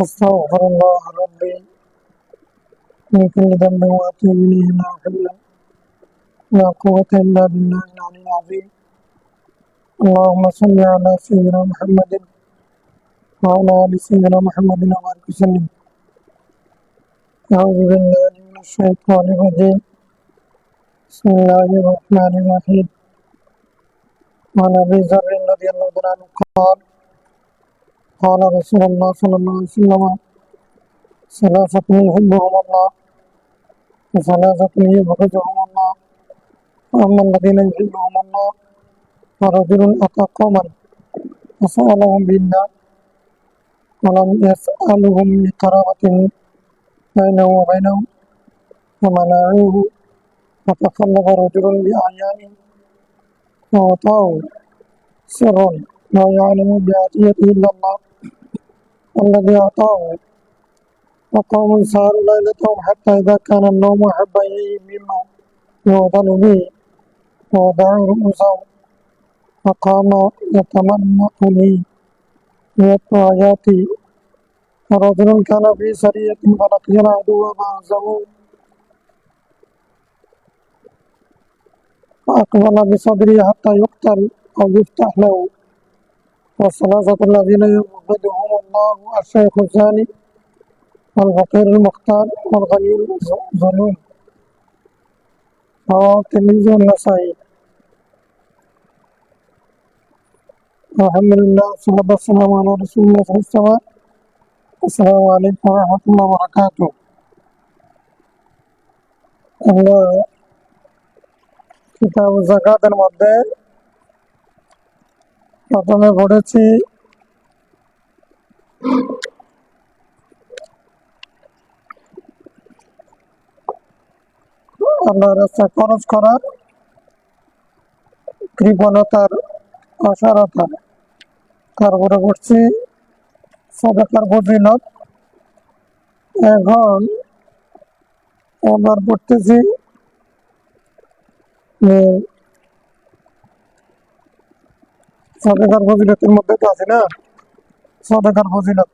أستغفر الله ربي من كل ذنب وأتوب إليه لا حول ولا قوة إلا بالله العلي العظيم. اللهم صل على سيدنا محمد وعلى آل سيدنا محمد وبارك وسلم. أعوذ بالله من الشيطان الرجيم. بسم الله الرحمن الرحيم. وعن أبي ذر رضي الله عنه قال قال رسول الله صلى الله عليه وسلم: ثلاثة يحبهم الله وثلاثة يبغضهم الله، وأما الذين يحبهم الله فرجل أتى قوما فسألهم بالله ولم يسألهم لقرابة بينه وبينهم فمنعوه، فتخلف رجل بأعيانه فأعطاه سرا لا يعلم بعطيته إلا الله الذي أعطاه، وقوم سهروا ليلتهم حتى إذا كان النوم أحب إليهم مما يوضل به ووضعوا رؤوسهم فقام يتمنق لي يتلو آياتي. فرجل كان في سرية فلقي العدو فهزموه فأقبل بصدره حتى يقتل أو يفتح له. والثلاثة الذين يبغضهم الله: الشيخ الزاني والفقير المختار والغني الظلوم. رواه الترمذي والنسائي. الحمد لله والصلاة والسلام على رسول الله صلى الله عليه وسلم. السلام عليكم ورحمة الله وبركاته. আমরা কিতাব যাকাতের মধ্যে প্রথমে পড়েছি আল্লাহর রাস্তায় খরচ করার কৃপণতার অসারতা, তারপরে পড়ছি সাদাকার ফজিলত। এখন আবার পড়তেছি সাদাকার ফজিলতের মধ্যে তো আছে না, সাদাকার ফজিলত।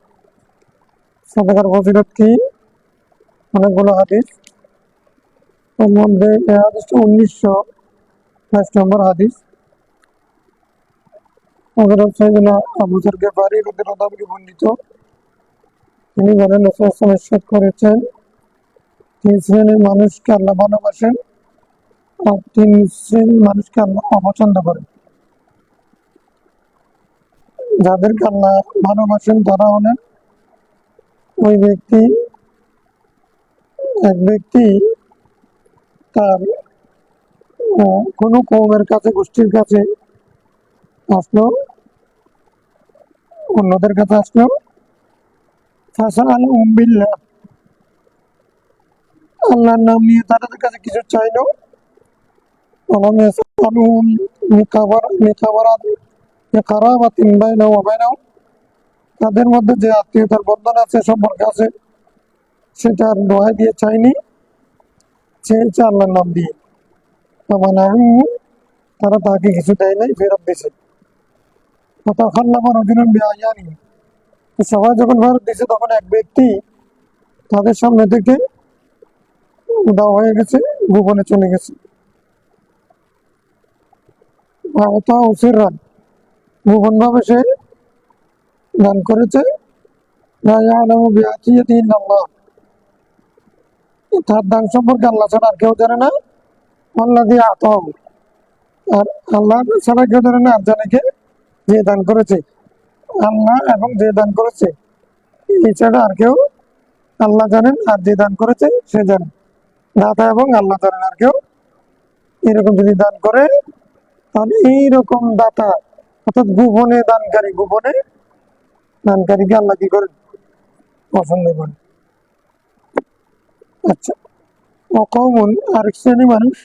সাদাকার ফজিলত কি? অনেকগুলো হাদিস, এর মধ্যে এই হাদিসটা 1922 নম্বর হাদিস। হযরত সাইয়েদনা আবু যর গিফারী রাদিয়াল্লাহু আনহু বর্ণিত, তিনি বলেন, রাসূল সাল্লাল্লাহু আলাইহি ওয়াসাল্লাম ইরশাদ করেছেন, তিন শ্রেণীর মানুষকে আল্লাহ ভালোবাসেন আর তিন শ্রেণীর মানুষকে আল্লাহ অপছন্দ করেন। যাদেরকে আল্লাহ ভালোবাসেন তারা হলেন ওই ব্যক্তি, এক ব্যক্তি তার কোনো কওমের কাছে, গোষ্ঠীর কাছে আসলো, অন্যদের কাছে আসলো, ফাসাআলহুম বিল্লাহ, আল্লাহর নাম নিয়ে তাদের কাছে কিছু চাইলো, ওয়ালাম ইয়াসআলহুম লিকারাবাতিন বাইনাহু ওয়া বাইনাহুম, তাদের মধ্যে যে আত্মীয়তার বন্ধন আছে, সম্পর্ক আছে, সেটার দোহাই দিয়ে চাইনি, চেয়েছে আল্লাহর নাম দিয়ে। ফামানাহু, তারা তাকে কিছু দেয় নাই, ফেরত দিয়েছে। ফাতাখাল্লাফা রাজুলুন বিআয়ানিহি, সবাই যখন ফেরত দিয়েছে তখন এক ব্যক্তি তাদের সামনে থেকে উধাও হয়ে গেছে, গোপনে চলে গেছে। গোপন ভাবে সে দান করেছে। তার দান সম্পর্কে আল্লাহ ছাড়া আর কেউ জানে না। আর আল্লাহ ছাড়া কেউ জানে না, আর জানে কে? যে দান করেছে, আল্লাহ এবং যে দান করেছে এছাড়া আর কেউ, আল্লাহ জানেন আর যে দান করেছে সে জানেন। দাতা এবং আল্লাহ জানেন, আর কেউ। এরকম যদি দান করে তাহলে এইরকম দাতা, অর্থাৎ গোপনে দানকারীকে আল্লাহ কি করেন? পছন্দ করেন। আচ্ছা, অকৌমন আরেক শ্রেণী মানুষ,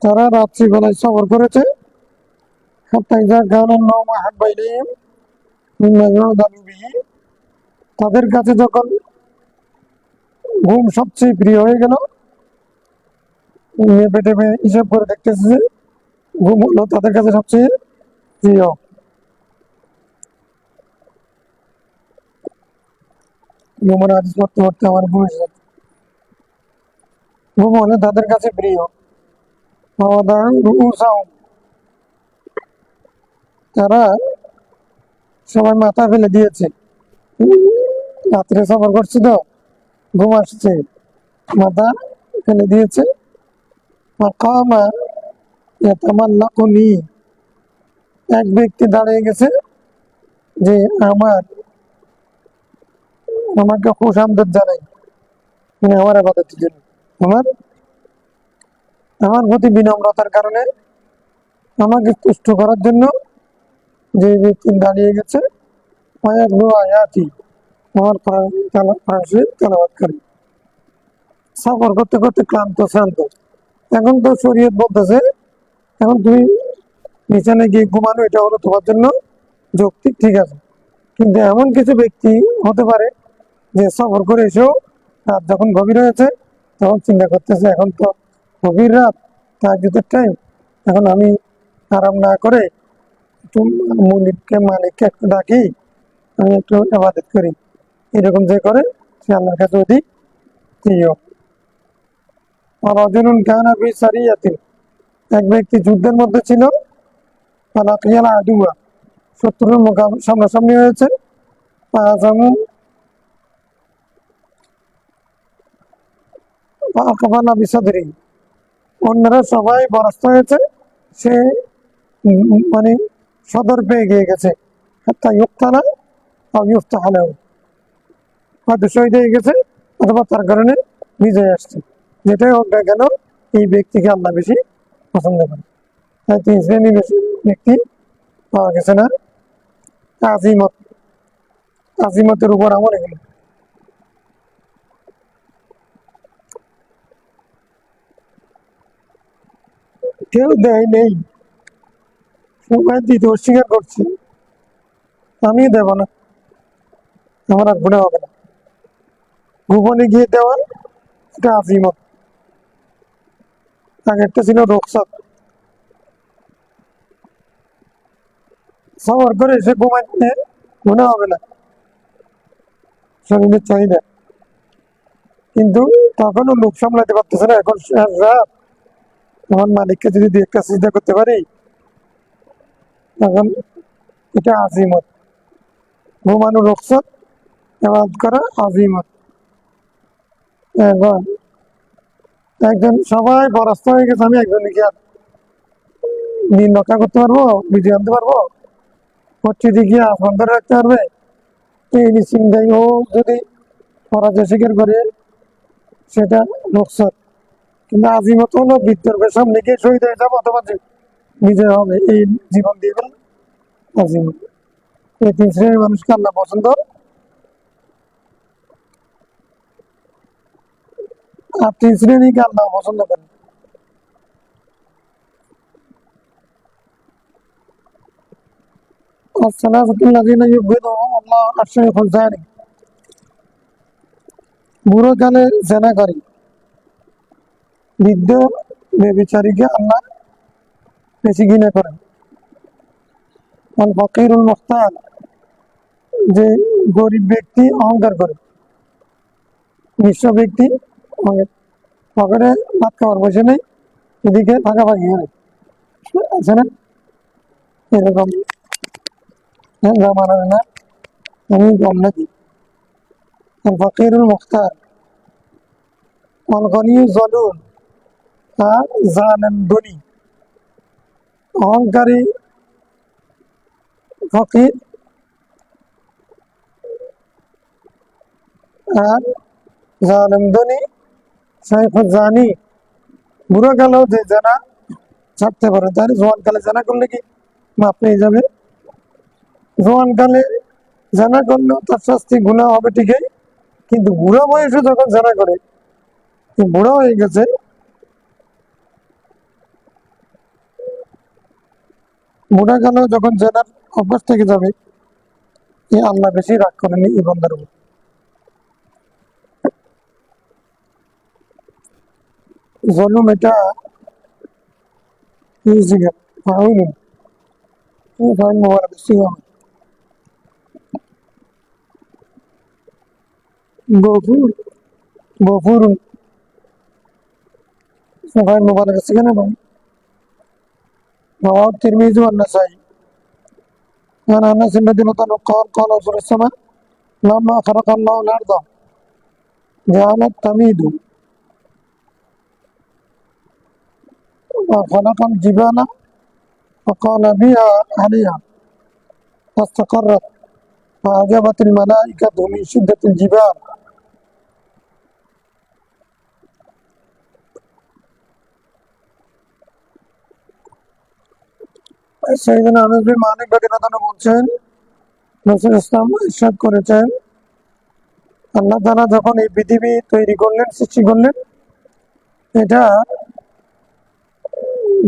তারা রাত্রিবেলায় সফর করেছে, তাদের কাছে যখন ঘুম সবচেয়ে প্রিয় হয়ে গেল, মেপে টেপে হিসাব করে দেখতেছে ঘুম হলো তাদের কাছে সবচেয়ে প্রিয়। ঘুমের হাদিস পড়তে পড়তে আমার ভবিষ্যৎ, ঘুম হলো তাদের কাছে প্রিয়। তারা সবাই মাথা ফেলে দিয়েছে, রাত্রে সফর করছি তো, ঘুম আসছে, মাথা ফেলে দিয়েছে। ফাকামা ইয়াতামাল্লাকুনি, এক ব্যক্তি দাঁড়িয়ে গেছে যে আমাকে খুশামদত জানাই, মানে আমার আবাদতের জন্য, আমার আমার প্রতি বিনম্রতার কারণে আমাকে তুষ্ট করার জন্য যে ব্যক্তি দাঁড়িয়ে গেছে, আয়াতি, আমার তেলাওয়াত করে। সফর করতে করতে ক্লান্ত শ্রান্ত, এখন তো শরীয়ত বলতেছে এখন তুমি বিছানায় গিয়ে ঘুমানো, এটা হলো তোমার জন্য যৌক্তিক, ঠিক আছে। কিন্তু এমন কিছু ব্যক্তি হতে পারে যে সফর করে এসেও রাত যখন গভীর হয়েছে তখন চিন্তা করতেছে এখন তো গভীর রাত, তাহাজ্জুদের টাইম, এখন আমি আরাম না করে একটু মালিককে একটু ডাকি, আমি একটু ইবাদত করি। এরকম যে করে সে আল্লাহর কাছে অধিক প্রিয়। রাজুলুন কানা ফি সারিয়াতিন, এক ব্যক্তি যুদ্ধের মধ্যে ছিল, ফালাকিয়াল আদুয়া, শত্রুর সামনাসামনি হয়েছে, ফাহাজামু ফাআকবালা বিসাদরি, অন্যরা সবাই পরাস্ত হয়েছে, সে মানে সদর পেয়ে গিয়ে গেছে, হাত্তা ইউক্তালা বা ইউফতাহা লাহু, হয়তো শহীদ হয়ে গেছে অথবা তার কারণে বিজয় আসছে। যেটাই হোক না কেন এই ব্যক্তিকে আল্লাহ বেশি পছন্দ করে। তাই 3 শ্রেণীর বেশি ব্যক্তি পাওয়া গেছে না, আজিমত, আজিমতের উপর আমল এগুলো। কেউ দেয় নেই, সময় দিতে অস্বীকার করছি, আমি দেব না, আমার আর গুণা হবে না, গোপনে গিয়ে দেওয়ার এটা আজিমত। আগেরটা ছিল রোকসাত, সবার করে এসে ঘুমাইতে গুণা হবে না, শরীরের চাহিদা। কিন্তু তখনও লোক সামলাতে পারতেছে না, এখন রাত, আমার মালিককে যদি 2 একটা সিজদা করতে পারি, তখন এটা আজিমত। ঘুমানো রোকসাত, ইবাদত করা আজিমত। এখন একজন সবাই পরাস্ত হয়ে গেছে, আমি একজনকে কি আর দিন রক্ষা করতে পারবো, বিজয় আনতে পারবো, পরিস্থিতি গিয়ে আপন ধরে রাখতে পারবে, এই চিন্তায় ও যদি পরাজয় স্বীকার করে সেটা রোকসাত। কিন্তু আজিমত হলো বিদ্রোহের সামনে গিয়ে শহীদ হয়ে যাবো অথবা বিজয় হবে, এই জীবন দিয়ে গেল আজিমত। এই 3 শ্রেণীর মানুষকে আল্লাহ পছন্দ, আর 3 শ্রেণীকে আল্লাহ পছন্দ করেন। বুড়োকালে জেনাকারী, বৃদ্ধ বেবিচারীকে আল্লাহ বেশি ঘৃণা করেন। আল ফকিরুল মুখতার, যে গরিব ব্যক্তি অহংকার করে, নিঃস্ব ব্যক্তি পকেটে ভাত খাওয়ার পয়সা নেই, এদিকে ভাগাভাগি করে, আছে না এরকম, জামানা না, আমি কম নাকি। আল ফকিরুল মুখতার, আল গনি জলুল, আর জালেম ধনী। অহংকারী ফকির আর জালেম ধনী, শাইখুল জানি, বুড়ো কালেও যে জানা ছাড়তে পারে, তার জোয়ান কালে জানা করলে কি মাপ পেয়ে যাবে। জোয়ান কালে জানা করলেও তার শাস্তি গুনাহ হবে ঠিকই, কিন্তু বুড়ো বয়সে যখন জানা করে, বুড়ো হয়ে গেছে, বুড়া কালেও যখন জানার অভ্যাস থেকে যাবে, এই আল্লাহ বেশি রাগ করেনি এই বান্দার উপর। জুলুম এটা ফাউলুন, ফাউল মোবারক সিগা। গফুর, গফুরুন, ফাউল মোবারক সিগা না ভাই। رواه الترمذي والنسائي. عن انس رضي الله عنه قال قال رسول الله صلى الله عليه وسلم لما خلق الله الارض جعلت تميد وخلق الجبال فقال بها عليها فاستقرت فأعجبت الملائكة من شدة الجبال. سيدنا আনাস বিন মালিক রাদিয়াল্লাহু আনহু বলছেন রাসূল ইসলাম ইরশাদ করেছেন আল্লাহ তাআলা যখন এই পৃথিবী তৈরি করলেন, সৃষ্টি করলেন, এটা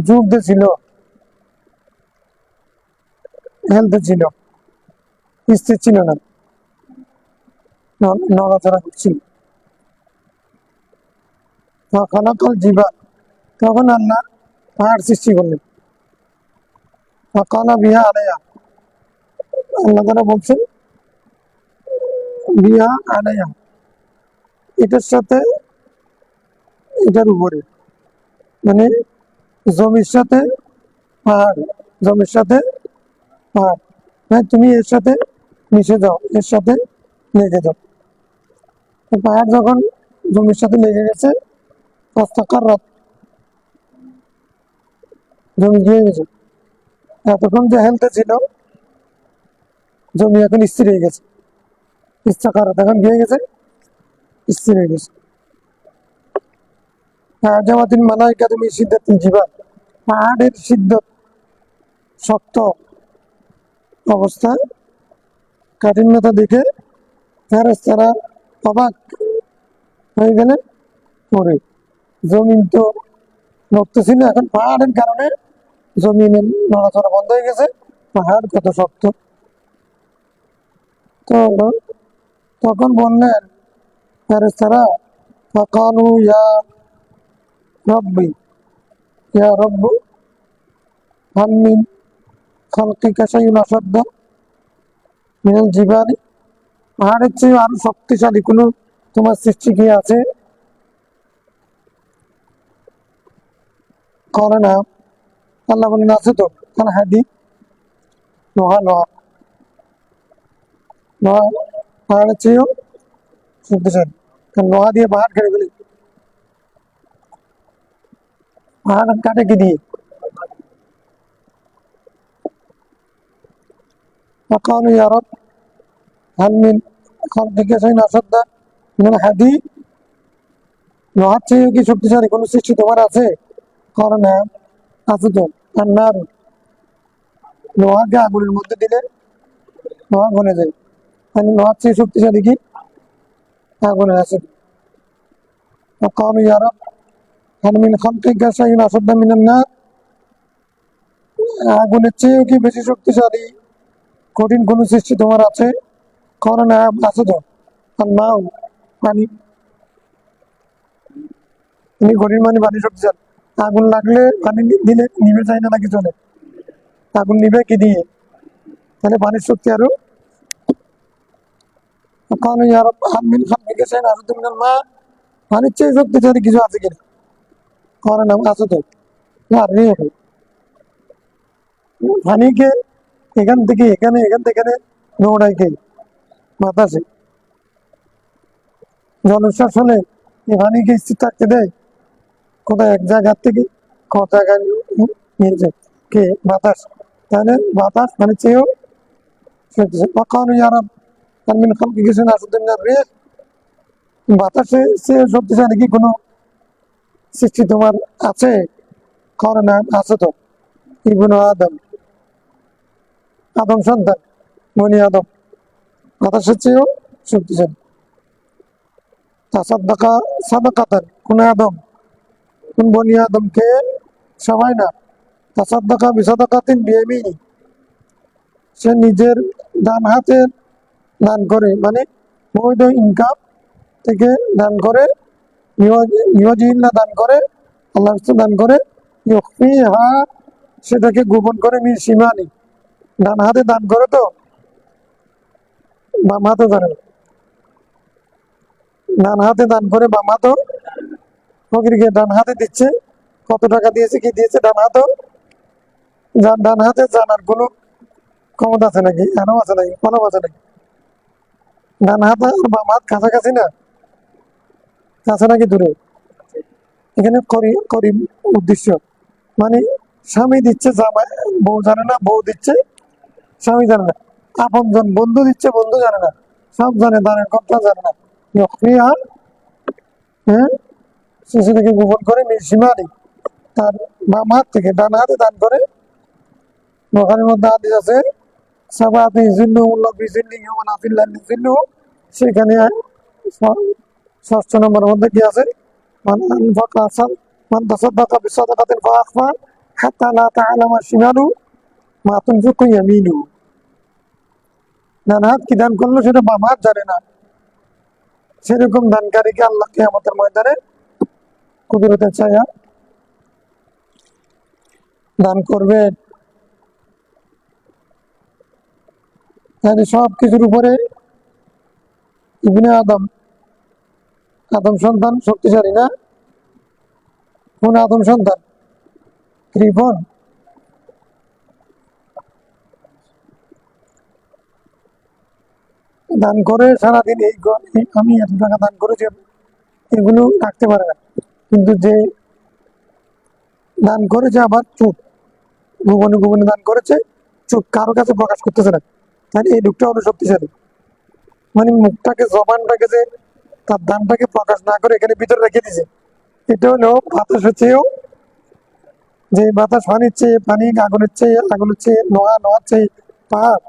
যুগতে ছিল, হেলতে ছিল, স্থির ছিল না, নড়াচড়া করছিল। খালাকাল জিবাল, তখন আল্লাহ পাহাড় সৃষ্টি করলেন। ফাকালা বিহা আলাইহা, আল্লাহ তাআলা বলছেন বিহা আলাইহা, এটার সাথে, এটার উপরে, মানে জমির সাথে পাহাড়, জমির সাথে পাহাড়, হ্যাঁ তুমি এর সাথে মিশে যাও, এর সাথে লেগে যাও। পাহাড় যখন জমির সাথে লেগে গেছে, ফাস্তাকাররাত, জমি গিয়ে গেছে। এতক্ষণ যে হেলতে ছিল, জমি এখন স্থির হয়ে গেছে। ইস্তাকারাত এখন গিয়ে গেছে, স্থির হয়ে গেছে। জামাতিন মালাইকাতু মিন শিদ্দাতিল জিবাল, পাহাড়ের শিদ্দত, শক্ত অবস্থায়, কাঠিন্যতা দেখে ফেরেশতারা অবাক হয়ে গেলেন। পরে জমিন তো নড়তেছিল, এখন পাহাড়ের কারণে জমিনের নড়াচড়া বন্ধ হয়ে গেছে। পাহাড় কত শক্ত। তো তখন বললেন ফেরেশতারা ফাকালু ইয়া রব্বি, ইয়া রব্বু হাল মিন খালকিকা শাইউন আসাদ্দা মিনাল জিবালি, পাহাড়ের চেয়ে আরো শক্তিশালী কোনো তোমার সৃষ্টি কি আছে? করে না। আল্লাহ বলেন আছে তো, কারণ হাদি, লোহা, লোহা, লোহা পাহাড়ের চেয়েও শক্তিশালী, কারণ লোহা দিয়ে পাহাড় কেটে ফেলি। পাহাড় কাটে কি দিয়ে? فقالوا يا رب هل من خلقك شيء أشد من الحديد, লোহার চেয়েও কি শক্তিশালী কোনো সৃষ্টি তোমার আছে? কারণ আছে তো। আন্নার, লোহাকে আগুনের মধ্যে দিলে লোহা গলে যায়, মানে লোহার চেয়ে শক্তিশালী কি আগুনের আছে। فقالوا يا رب هل من خلقك شيء أشد من النار, আগুনের চেয়েও কি বেশি শক্তিশালী কঠিন কোন সৃষ্টি তোমার আছে? কারণ আছে তো। আল্লাহ, পানি, তুমি কঠিন মানে পানি শক্তিশালী। আগুন লাগলে পানি দিলে নিভে যায় না, নাকি চলে? আগুন নিবে কি দিয়ে? তাহলে পানির শক্তি আরো। কারণ ইয়ার হামিন খালকে গেছেন আরো তুমি মা, পানির চেয়ে শক্তিশালী কিছু আছে কিনা? কারণ আছে তো। আর পানিকে এখান থেকে এখানে, এখান থেকে এখানে দৌড়াই খেয়ে বাতাসে জলোচ্ছ্বাস হলে এই পানিকে স্থির থাকতে দেয়? কোথায় এক জায়গার থেকে কত জায়গায় নিয়ে যায় কে? বাতাস। তাহলে বাতাস মানে চেয়েও শক্তিশালী। কখনো ইয়ারা তানমিন খালকে গেছেন আসুদ্দিন রে, বাতাসে চেয়ে শক্তিশালী কি কোনো সৃষ্টি তোমার আছে? কারণ আছে তো। ইবনু আদম, আদম সন্তান, বনি আদম, বাতাসের চেয়েও শক্তিশালী। তাসাদ্দাকা সাদাকাতান, কোন আদম, কোন বনি আদমকে, সবাই না, তাসাদ্দাকা বিসাদাকাতিন বিয়ামিনি, সে নিজের ডান হাতে দান করে, মানে বৈধ ইনকাম থেকে দান করে, নিয়োজিল্লা দান করে, আল্লাহ দান করে, ইউখফিহা সেটাকে গোপন করে সীমানি ডান হাতে দান করে তো বাম হাতে জানে না, ডান হাতে দান করে বাম হাতে ফকিরকে ডান হাতে দিচ্ছে, কত টাকা দিয়েছে কি দিয়েছে ডান হাতে, ডান হাতে জানার কোনো ক্ষমতা আছে নাকি, এনাও আছে নাকি, কোনো আছে নাকি? ডান হাত আর বাম হাত কাছাকাছি না, কাছে নাকি দূরে? এখানে করি করি উদ্দেশ্য মানে স্বামী দিচ্ছে জামাই, বউ জানে না, বউ দিচ্ছে স্বামী জানে না, আপন জন বন্ধু দিচ্ছে বন্ধু জানে না, সব জানে দানের কথা জানে না, আর হ্যাঁ শিশুটিকে গোপন করে সীমানি তার বাম হাত থেকে ডান হাতে দান করে। ওখানের মধ্যে হাদিস আছে সাবাতি জিল্লুহুল্লাহ বিজিল্লিহি ওয়া নাফিল্লাহ জিল্লু, সেখানে ষষ্ঠ নম্বরের মধ্যে কি আছে মান আনফাকা মান তাসাদ্দাকা বিসাদাকাতিন ফাআখফা হাত্তা লা তা'লামা শিমালু মা তুনফিকু ইয়ামিনু। ডান হাত কি দান করলো সেটা বাম হাত জানে না, সেরকম দানকারীকে আল্লাহ কিয়ামতের ময়দানে কুদরতের ছায়া দান করবে। সব কিছুর উপরে ইবনে আদম, আদম সন্তান শক্তিশালী না? কোন আদম সন্তান? কৃপণ? দান করে সারাদিন আমি এত টাকা দান করেছি এগুলো রাখতে পারে না, কিন্তু যে দান করেছে আবার চুপ, গোপনে গোপনে দান করেছে, চুপ, কারো কাছে প্রকাশ করতেছে না, তাহলে এই লোকটা হলো শক্তিশালী। মানে মুখটাকে জবানটাকে যে তার দানটাকে প্রকাশ না করে এখানে ভিতরে রেখে দিছে, এটা হলো বাতাসের চেয়েও, যে বাতাস পানির চেয়ে পানি, আগুনের চেয়ে আগুনের চেয়ে নোয়ার চেয়ে পাহাড়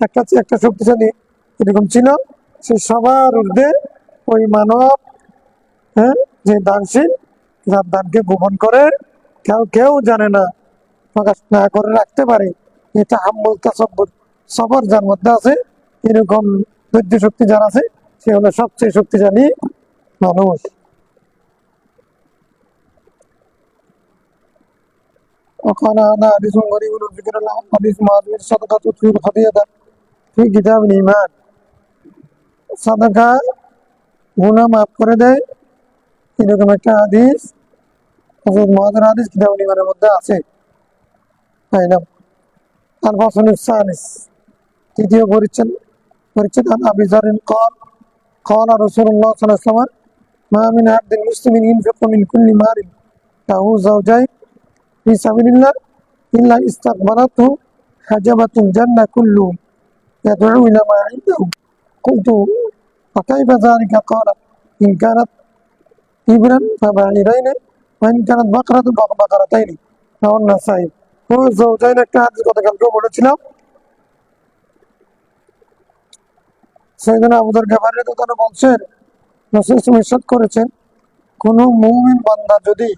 একটা চেয়ে একটা শক্তিশালী এরকম ছিল। সে সবার ঊর্ধ্বে ওই মানব, হ্যাঁ, যে দানশীল, যার দানকে গোপন করে কেউ কেউ জানে না, প্রকাশ না করে রাখতে পারে, এটা হাম্বল তাসাব্বুর, সবার যার মধ্যে আছে, এরকম ধৈর্য শক্তি যার আছে সে হলো সবচেয়ে শক্তিশালী মানুষ। وقال هذا حديث غريب ذكر له حديث معاذ صدقة تطفئ الخطيئة في كتاب الإيمان। সাদাকা গুনাহ মাফ করে দেয়, এরকম একটা হাদিস হযরত মুআযের হাদিস কিতাবুল ঈমানের মধ্যে আছে। তাই না? আল ফাসলুস সালিস, তৃতীয় পরিচ্ছেদ, পরিচ্ছেদ আন আবি যাররিন قال قال رسول الله صلى الله عليه وسلم ما من عبد مسلم ينفق من كل مال له زوجين في سبيل الله إلا استقبلته حجبة الجنة كلهم يدعو إلى ما عنده قلت وكيف ذلك؟ قال إن كانت إبرا فبعيرين وإن كانت بقرة فبقرتين رواه النسائي। ও زوجين একটা হাদিস গতকালকেও বলেছিলাম, সাইয়েদনা আবু যর গফারী রাদিয়াল্লাহু আনহু বলছেন রাসূল সাল্লাল্লাহু আলাইহি ওয়াসাল্লাম ইরশাদ করেছেন, কোন মুমিন বান্দা যদি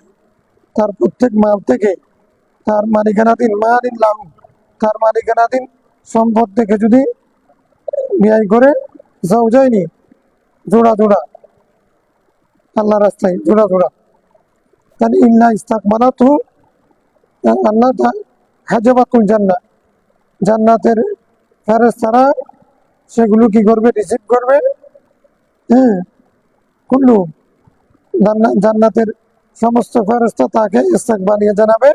তার প্রত্যেক মাল থেকে তার মালিকানাধীন মালিন লাহু, তার মালিকানাধীন সম্পদ থেকে যদি ব্যয় করে, যাওজাইনি জোড়া জোড়া আল্লাহ রাস্তায় জোড়া জোড়া, তাহলে ইল্লা ইস্তাকবালাতহু, আল্লাহ হাজাবাতুল জান্নাহ, জান্নাতের ফেরেশতারা সেগুলো কি করবে? রিসিভ করবে। হ্যাঁ, কুল্লু, জান্নাতের সমস্ত ফেরেশতা তাকে ইস্তাকবালিয়া জানাবে,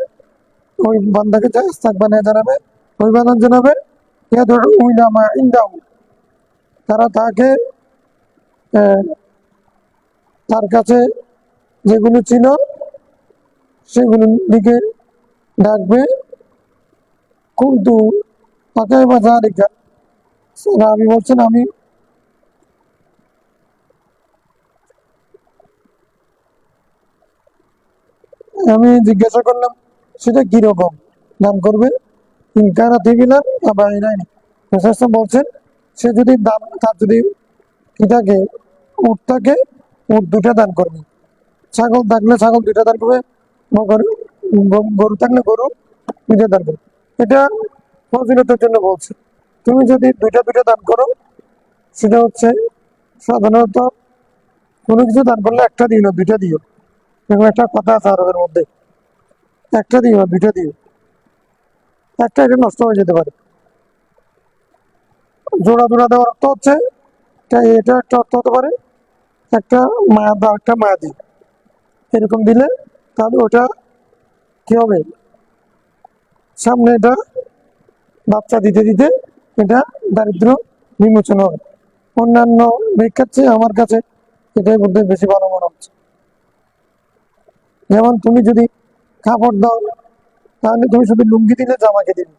ওই বান্দাকে ইস্তাকবালিয়া জানাবে, অভিবাদন জানাবে। ইয়াদউ ইলা মা ইনদাহু, তারা তাকে তার কাছে যেগুলো ছিল সেগুলোর দিকে ডাকবে। কিন্তু তাকাই বা জালিকা, আমি বলছেন আমি জিজ্ঞাসা করলাম সেটা কিরকম দান করবে? ইনকানা তিবিলান আবাইনাইনি, রাসূল বলছেন সে যদি দান, তার যদি কি থাকে, উট থাকে, উট দুটা দান করবে, ছাগল থাকলে ছাগল দুইটা দান করবে, গরু থাকলে গরু দুইটা দান করবে। এটা ফজিলতের জন্য বলছে। তুমি যদি দুইটা দুইটা দান করো, সেটা হচ্ছে সাধারণত কোনো কিছু দান করলে একটা দিও না, দুইটা দিও, এরকম একটা কথা আছে আরবের মধ্যে, একটা দিও দুইটা দিও। একটা এটা নষ্ট হয়ে যেতে পারে। জোড়া জোড়া দেওয়ার অর্থ হচ্ছে এটা একটা অর্থ হতে পারে একটা মায়া দা একটা মায়া দি, এরকম দিলে তাহলে ওটা কি হবে, সামনে এটা বাচ্চা দিতে দিতে এটা দারিদ্র বিমোচন হবে। অন্যান্য ব্যাখ্যার চেয়ে আমার কাছে এটাই বলতে বেশি ভালো মনে হচ্ছে। যেমন তুমি যদি কাপড় দাও তাহলে তুমি শুধু লুঙ্গি দিলে জামাকে দিবে,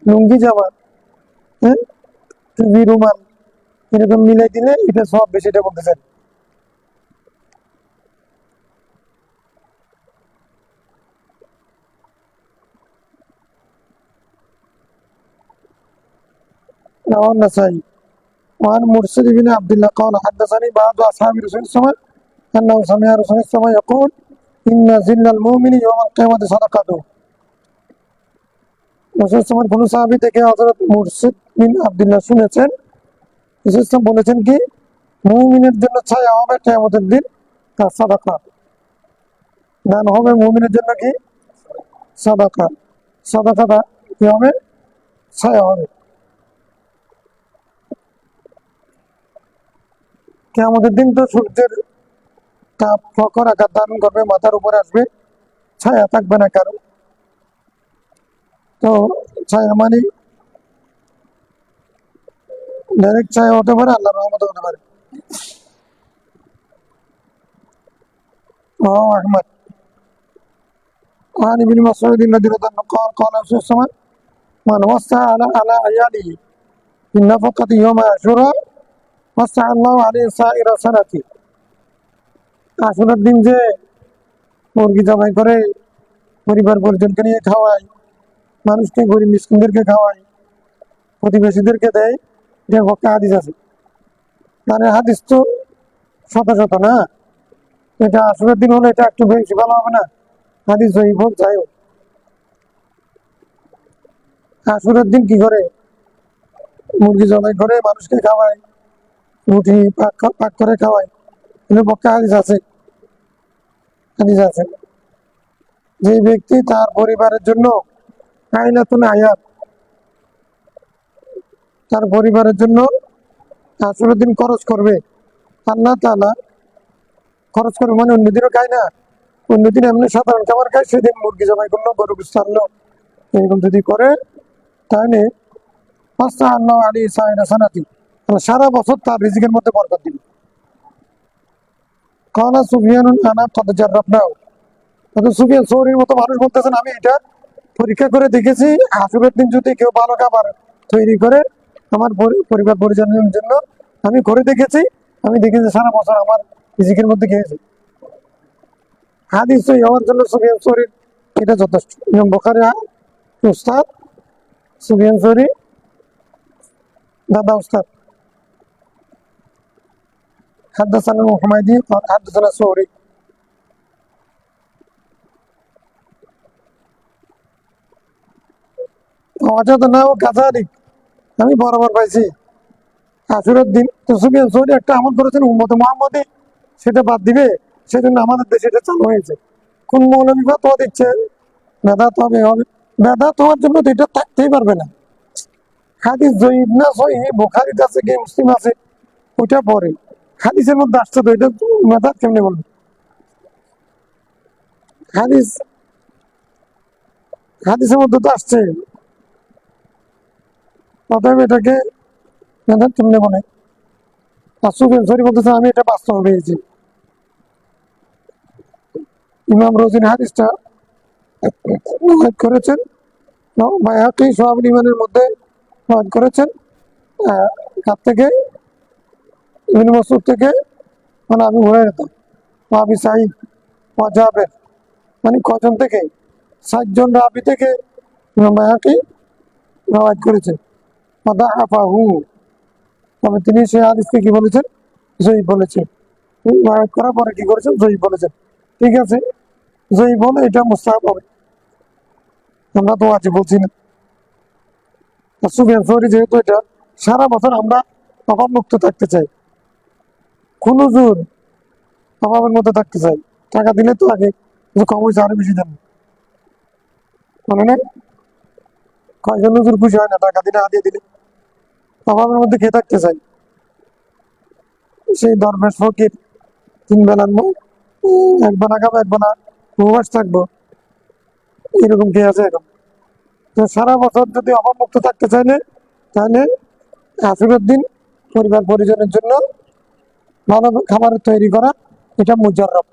লুঙ্গি জামা, হ্যাঁ, টুপি রুমাল এরকম মিলাই দিলে এটা সব বেশি, এটা বলতে চাই। رواه النسائي وعن مرسل بن عبد الله قال حدثني بعض اصحاب رسول الله صلى الله عليه وسلم انه سمع رسول الله صلى الله عليه وسلم يقول ان ذل المؤمن يوم القيامه صدقته। রাসূল সাল্লাল্লাহু আলাইহি ওয়াসাল্লাম কোন সাহাবী থেকে হযরত মুরসিদ বিন আব্দুল্লাহ শুনেছেন, রাসূল সাল্লাল্লাহু আলাইহি ওয়াসাল্লাম বলেছেন কি, মুমিনের জন্য ছায়া হবে কিয়ামতের দিন তার সাদাকা, দান হবে মুমিনের জন্য কি সাদাকা, সাদাকাটা কি হবে, ছায়া হবে। কিয়ামতের দিন তো সূর্যের তাপ প্রখর আকার ধারণ করবে, মাথার উপরে আসবে, ছায়া থাকবে না কারো। তো ছায়া মানে ডাইরেক্ট ছায়া হতে পারে, আল্লাহর রহমত হতে পারে। رواه أحمد وعن ابن مسعود رضي الله عنه قال قال رسول الله صلى الله عليه وسلم من وسع على عياله بالنفقة يوم عاشوراء وسع الله عليه سائر سنته। আশুরার দিন যে মুরগি জবাই করে পরিবার পরিজনকে নিয়ে খাওয়ায়, মানুষকে গরিব মিসকিনদেরকে খাওয়ায়, প্রতিবেশীদেরকে দেয়, যে পক্ষে হাদিস আছে। মানে হাদিস তো শত শত না, এটা আশুরার দিন হলে এটা একটু বেশি ভালো হবে না, হাদিস জয়ীফ হোক যাই হোক। আশুরার দিন কি করে, মুরগি জবাই করে মানুষকে খাওয়ায়, রুটি পাক করে খাওয়ায়, এর পক্ষে হাদিস আছে, হাদিস আছে। যে ব্যক্তি তার পরিবারের জন্য আইনাতুন আয়াত, তার পরিবারের জন্য আশুরার দিন খরচ করবে, আল্লাহ তাআলা খরচ করবে মানে অন্যদিনও খায় না, অন্যদিন এমনি সাধারণ খাবার খায়, সেদিন মুরগি জবাই করলো, গরু গোশত আনলো, এরকম যদি করে তাহলে আল্লাহ আলী সাইরা সানাতি, সারা বছর তার রিজিকের মধ্যে বরকত দিবে। কানা সুফিয়ান আনা কদ জাররাবনাহু, সুফিয়ান সৌরির মতো মানুষ বলতেছেন আমি এটা পরীক্ষা করে দেখেছি, আশুরার দিন যদি কেউ ভালো খাবার তৈরি করে আমার পরিবার পরিজনের জন্য, আমি করে দেখেছি, আমি দেখেছি সারা বছর আমার রিজিকের মধ্যে খেয়েছি। হাদিস সহিহ হওয়ার জন্য সুফিয়ান সৌরির এটা যথেষ্ট। ইমাম বুখারী উস্তাদ, সুফিয়ান সৌরি দাদা উস্তাদ। حدثنا الحميدي قال حدثنا الثوري وجدناه كذلك, আমি বরাবর পাইছি আশুরার দিন। তো সুফিয়ান সৌরি একটা আমল করেছেন উম্মতে মুহাম্মদী, সেটা বাদ দিবে, সেজন্য আমাদের দেশে এটা চালু হয়েছে। কোন মৌলবী ফতোয়া দিচ্ছে বেদাত হবে, বেদাত হওয়ার জন্য তো এটা থাকতেই পারবে না। হাদিস জয়ীফ না সহিহ, বুখারীতে আছে কি মুসলিম আছে, ওটা পরে হাদিসের মধ্যে আসছে, তো এটা বেদাত কেমনে বলবে? হাদিস হাদিসের মধ্যে তো আসছে, অতএব এটাকে বেদাত কেমনে বলে? সুফিয়ান সৌরি বলতেছে আমি এটা বাস্তব পেয়েছি। ইমাম রোজিনী হাদিসটা উল্লেখ করেছেন, বায়হাকী শুআবুল ঈমানের মধ্যে উল্লেখ করেছেন, কার থেকে, ইবনে মাসউদ থেকে, মানে আবু হুরায়রা, আবি সাঈদ ও জাবের, মানে কজন থেকে, ৬০ জন রাবী থেকে ইমাম বায়হাকী রওয়ায়াত করেছেন। ওয়াদাআফাহু, তবে তিনি সেই হাদিসকে কি বলেছেন, জয়ীফ বলেছেন। রওয়ায়াত করার পরে কি করেছেন, জয়ীফ বলেছেন। ঠিক আছে, জয়ীফ বলে এটা মুস্তাহাব হবে, আমরা তো ওয়াজিব বলছি না। সুফিয়ান সৌরি যেহেতু এটা সারা বছর আমরা অভাব মুক্ত থাকতে চাই, কোন জোর অভাবের মধ্যে থাকতে চাই, টাকা দিলে তো আগে কম হয়েছে আরো বেশি দেন, মানে না, কয়জন হুজুর খুশি হয় না টাকা দিলে, হাতিয়ে দিলে? অভাবের মধ্যে খেয়ে থাকতে চাই। সেই দরবেশ ফকির 3 বেলার এক বেলা খাবো, এক বেলা উপবাস থাকবো, এরকম কে আছে এখন? তো সারা বছর যদি অভাবমুক্ত থাকতে চাইলে, তাহলে আশুরার দিন পরিবার পরিজনের জন্য ভালো খাবার তৈরি করা, এটা মুজাররব।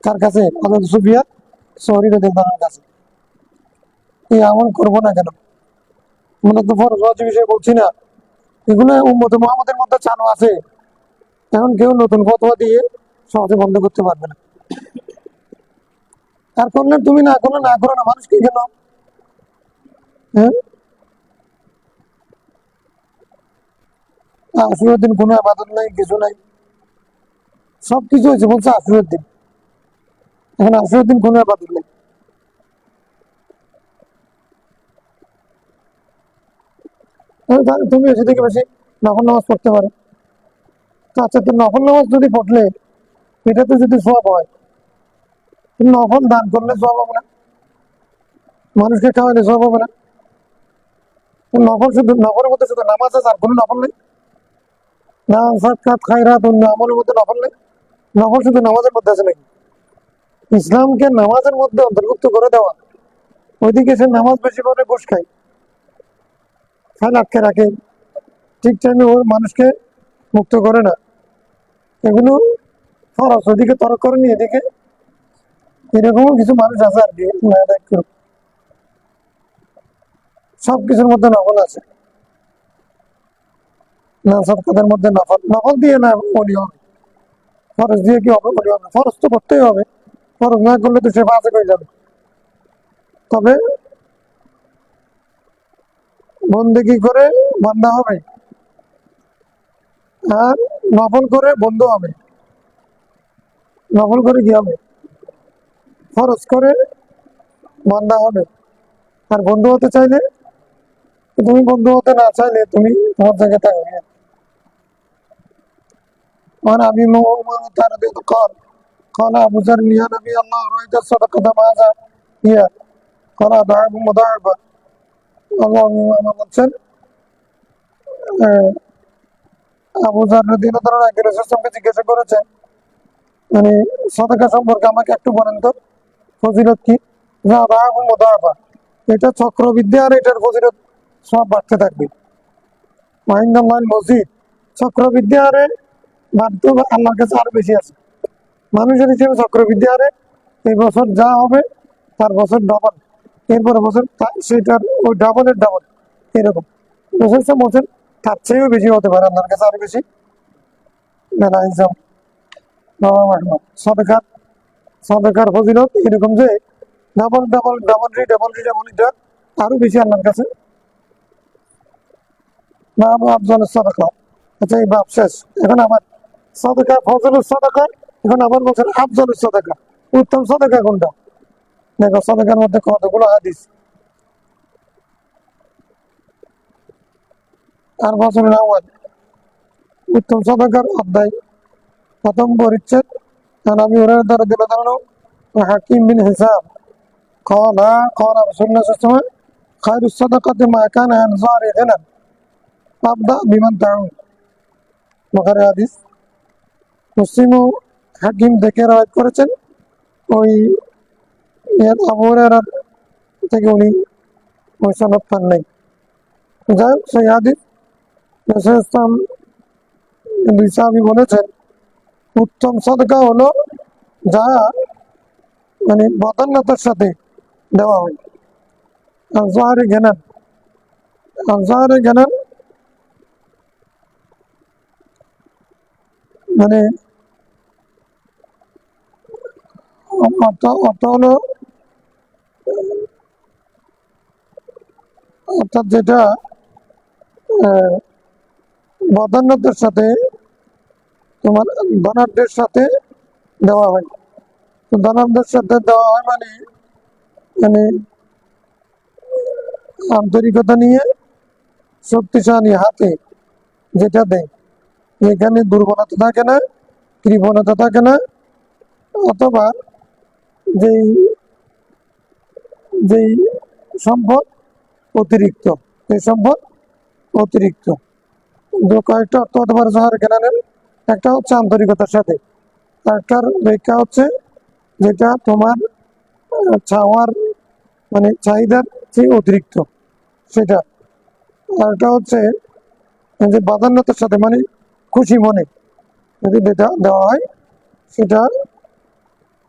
কার কাছে? হযরত সুফিয়ান সৌরী রাদিয়াল্লাহু আনহুর কাছে। এই আমল করবো না কেন? মূলত ফরজ ওয়াজিব বিষয়ে বলছি না, এগুলো উম্মতে মুহাম্মাদের মধ্যে চালু আছে। এখন কেউ নতুন ফতোয়া দিয়ে সহজে বন্ধ করতে পারবে না। আর করলে তুমি না করলে না করো না, মানুষ কি কেন? হ্যাঁ, আশুরার দিন কোনো আবাদত নাই, কিছু নাই, সবকিছু হয়েছে বলছে আশুরার দিন। এখন আশুরার দিন কোনো আবাদত নেই। তুমি এসে থেকে বেশি নফল নামাজ পড়তে পারো। তো আচ্ছা, তো নফল নামাজ যদি পড়লে এটাতে যদি সওয়াব হয়, তুমি নফল দান করলে সওয়াব হবে না? মানুষকে খাওয়ালে সওয়াব হবে না? নফল শুধু নফলের মধ্যে শুধু নামাজ আছে, আর কোনো নফল নেই? না সাক্ষাৎ খায়রাত অন্য আমলের মধ্যে নফল নেই? নফল শুধু নামাজের মধ্যে আছে নাকি? ইসলামকে নামাজের মধ্যে অন্তর্ভুক্ত করে দেওয়া, ওইদিকে সে নামাজ বেশি করে ঘুষ খায়, ফাইল আটকে রাখে, ঠিক টাইমে ওর মানুষকে মুক্ত করে না, এগুলো খরচ, ওইদিকে তরক করে নি, এদিকে এরকমও কিছু মানুষ আছে আর কি। সবকিছুর মধ্যে নফল আছে, না সবকাদের মধ্যে নফল, নফল দিয়ে না অলি হবে, ফরজ দিয়ে কি হবে? অলি হবে? ফরজ তো করতেই হবে, ফরজ না করলে তো সে ফাঁসে হয়ে যাবে। তবে বন্দেগী করে বান্দা হবে, আর নফল করে বন্ধু হবে। নফল করে কি হবে? ফরজ করে বান্দা হবে। আর বন্ধু হতে চাইলে, তুমি বন্ধু হতে না চাইলে তুমি তোমার জায়গায় থাকবে। আর আমি তার কল قال أبو ذر يا نبي الله رأيت الصدقة ماذا هي؟ قال ضعف مضاعفة। আল্লাহ বলছেন, আবু জার রাদিয়াল্লাহু তাআলা আগে রাসূলকে জিজ্ঞাসা করেছে, মানে সাদাকা সম্পর্কে আমাকে একটু বলেন তো, ফজিলত কি? যা ضعف مضاعفة, এটা চক্রবৃদ্ধি, আর এটার ফজিলত সব বাড়তে থাকবে। মাইন্দাল্লাহিল মজিদ, চক্রবৃদ্ধি হারে বাড়তে আল্লাহর কাছে আরো বেশি আছে। মানুষের হিসেবে চক্রবৃদ্ধি হারে এই বছর যা হবে তার বছর ডবল, এরপরে বছর সেটার ওই ডাবলের ডাবল, এরকম বছর বছর তার চেয়েও বেশি হতে পারে আল্লাহর কাছে আরো বেশি। মেলা হিসাব সদকার সদকার ফজিলত এরকম যে ডাবল ডাবল ডাবল রি ডাবল রি ডাবল এটা আরো বেশি আল্লাহর কাছে। নাম আফজল সদকা। আচ্ছা, এই বাপ শেষ, এখন আবার সদকা ফজল সদকা, এখন আবার বলছেন আফজল সদকা, উত্তম সদকা কোনটা? দেখো সদকার মধ্যে কতগুলো হাদিস। আর বছরের আওয়াজ উত্তম সদকার অধ্যায় প্রথম পরিচ্ছেদ। عن ابي هريره رضي الله عنه وحكيم بن حساب قال قال رسول الله صلى الله عليه وسلم خير الصدقه ما كان عن ظهر غنى ابدا بمن تعود। বুখারী হাদিস, মুসলিম ও হাকিম দেখে রাওয়ায়াত করেছেন। ওই আবু হুরায়রা থেকে উনি ওই সনদ পান নাই। যাই হোক, সেই হাদিস রাসূল ইসলাম দুই সাহাবী বলেছেন, উত্তম সদকা হলো যা মানে বদান্যতার সাথে দেওয়া হয়। আজহারে জ্ঞান, আজহারে জ্ঞান মানে অর্থ হলো, অর্থাৎ যেটা বদান্যতার সাথে তোমার ধনাঢ্যের সাথে দেওয়া হয়। তো ধনাঢ্যের সাথে দেওয়া হয় মানে মানে আন্তরিকতা নিয়ে, শক্তিশালী হাতে যেটা দেয়, এখানে দুর্বলতা থাকে না, কৃপণতা থাকে না, অথবা যেই যেই সম্পদ অতিরিক্ত, এই সম্পদ অতিরিক্ত। কয়েকটা অর্থ হতে পারে যাহার জ্ঞানের। একটা হচ্ছে আন্তরিকতার সাথে, একটার ব্যাখ্যা হচ্ছে যেটা তোমার চাওয়ার মানে চাহিদার চেয়ে অতিরিক্ত সেটা। আরেকটা হচ্ছে যে প্রাধান্যতার সাথে মানে খুশি মনে যদি যেটা দেওয়া হয় সেটা।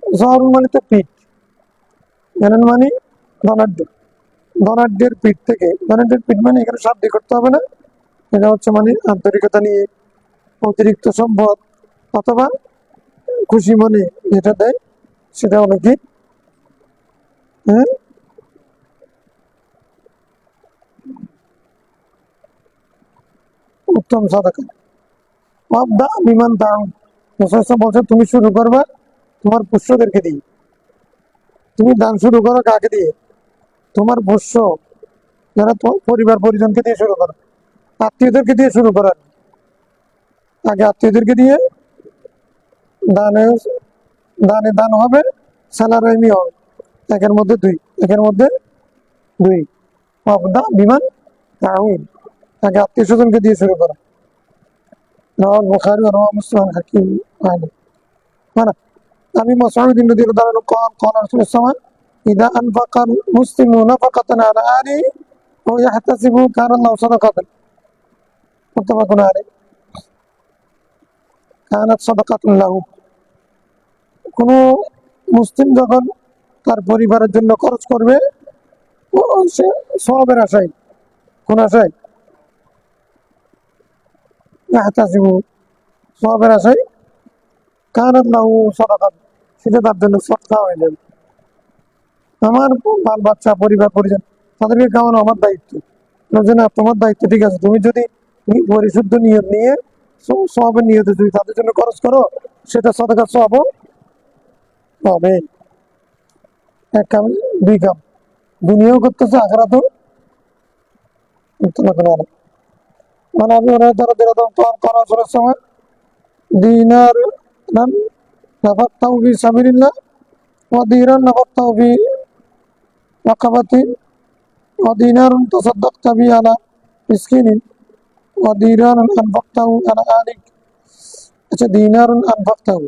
জহরুল মানে তো পিঠ, জানেন মানে ধনাঢ্য, ধনাঢ্যের পিঠ থেকে, ধনাঢ্যের পিঠ মানে এখানে শাব্দিক করতে হবে না, এটা হচ্ছে মানে আন্তরিকতা নিয়ে অতিরিক্ত সম্পদ অথবা খুশি মনে যেটা দেয় সেটা হলো কি হ্যাঁ উত্তম সাদাকা। ওয়াবদা বিমান দান, বলছে তুমি শুরু করবা তোমার পোষ্যদেরকে দিয়ে। তুমি দান শুরু করো কাকে দিয়ে? তোমার পোষ্য যারা পরিবার পরিজনকে দিয়ে শুরু করো, আত্মীয়দেরকে দিয়ে শুরু করার আগে আত্মীয়দেরকে দিয়ে দানে দানে দান হবে, স্যালারাইমি হবে। একের মধ্যে দুই, একের মধ্যে দুই। ওয়াবদা বিমান তাউন, আগে আত্মীয় স্বজনকে দিয়ে শুরু করা। رواه البخاري ورواه مسلم عن حكيم علي. أنا أبي مسعود رضي الله عنه قال قال رسول الله صلى الله عليه وسلم إذا أنفق المسلم نفقة على أهله وهو يحتسب كان الله صدقة. متفق عليه. كانت صدقة له. কোনো মুসলিম যখন তার পরিবারের জন্য খরচ করবে সে সওয়াবের আশায়, কোন আশায়? ইয়াহতাসিবু, সওয়াবের আশায়। কানাত লাহু সাদাকাত, সেটা তার জন্য সদকা হয়ে যাবে। আমার বাল বাচ্চা পরিবার পরিজন তাদেরকে খাওয়ানো আমার দায়িত্ব, না তোমার দায়িত্ব ঠিক আছে। তুমি যদি পরিশুদ্ধ নিয়ত নিয়ে সওয়াবের নিয়তে যদি তাদের জন্য খরচ করো সেটা সদকার সওয়াব হবে। এক কাম দুই কাম, দুনিয়াও করতেছে আখিরাতেও করতে। মানে আমি ওরা যারা দিলাম তখন করা ফেরার সময় দিনার নাম নাফাক্তাউ ফি সাবিলিল্লাহ ওয়া দিনার নাফাক্তাউ ফি রাকাবাতিন ওয়া দিনারুন তাসাদ্দাকতা বি আলা মিসকিনিন ওয়া দিনারুন আনফাকতাহু আলা আহলিক। আচ্ছা, দিনারুন আনফাকতাহু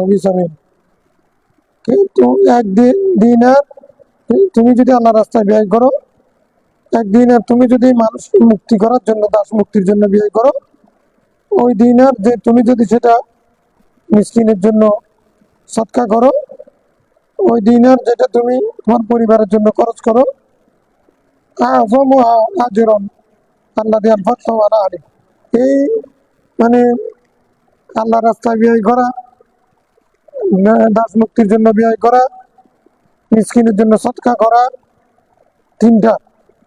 ফি সাবিলিল্লাহ, কিন্তু এক দিনার তুমি যদি আল্লাহর রাস্তায় ব্যয় করো, এক দিনার তুমি যদি মানুষকে মুক্তি করার জন্য, দাস মুক্তির জন্য ব্যয় করো, ওই দিনার যে তুমি যদি সেটা মিসকিনের জন্য সৎকা করো, ওই দিনার যেটা তুমি তোমার পরিবারের জন্য খরচ করো, আজরন আল্লাহ দিয়ে এই মানে আল্লাহ রাস্তায় ব্যয় করা, দাস মুক্তির জন্য ব্যয় করা, মিসকিনের জন্য সৎকা করা, তিনটা।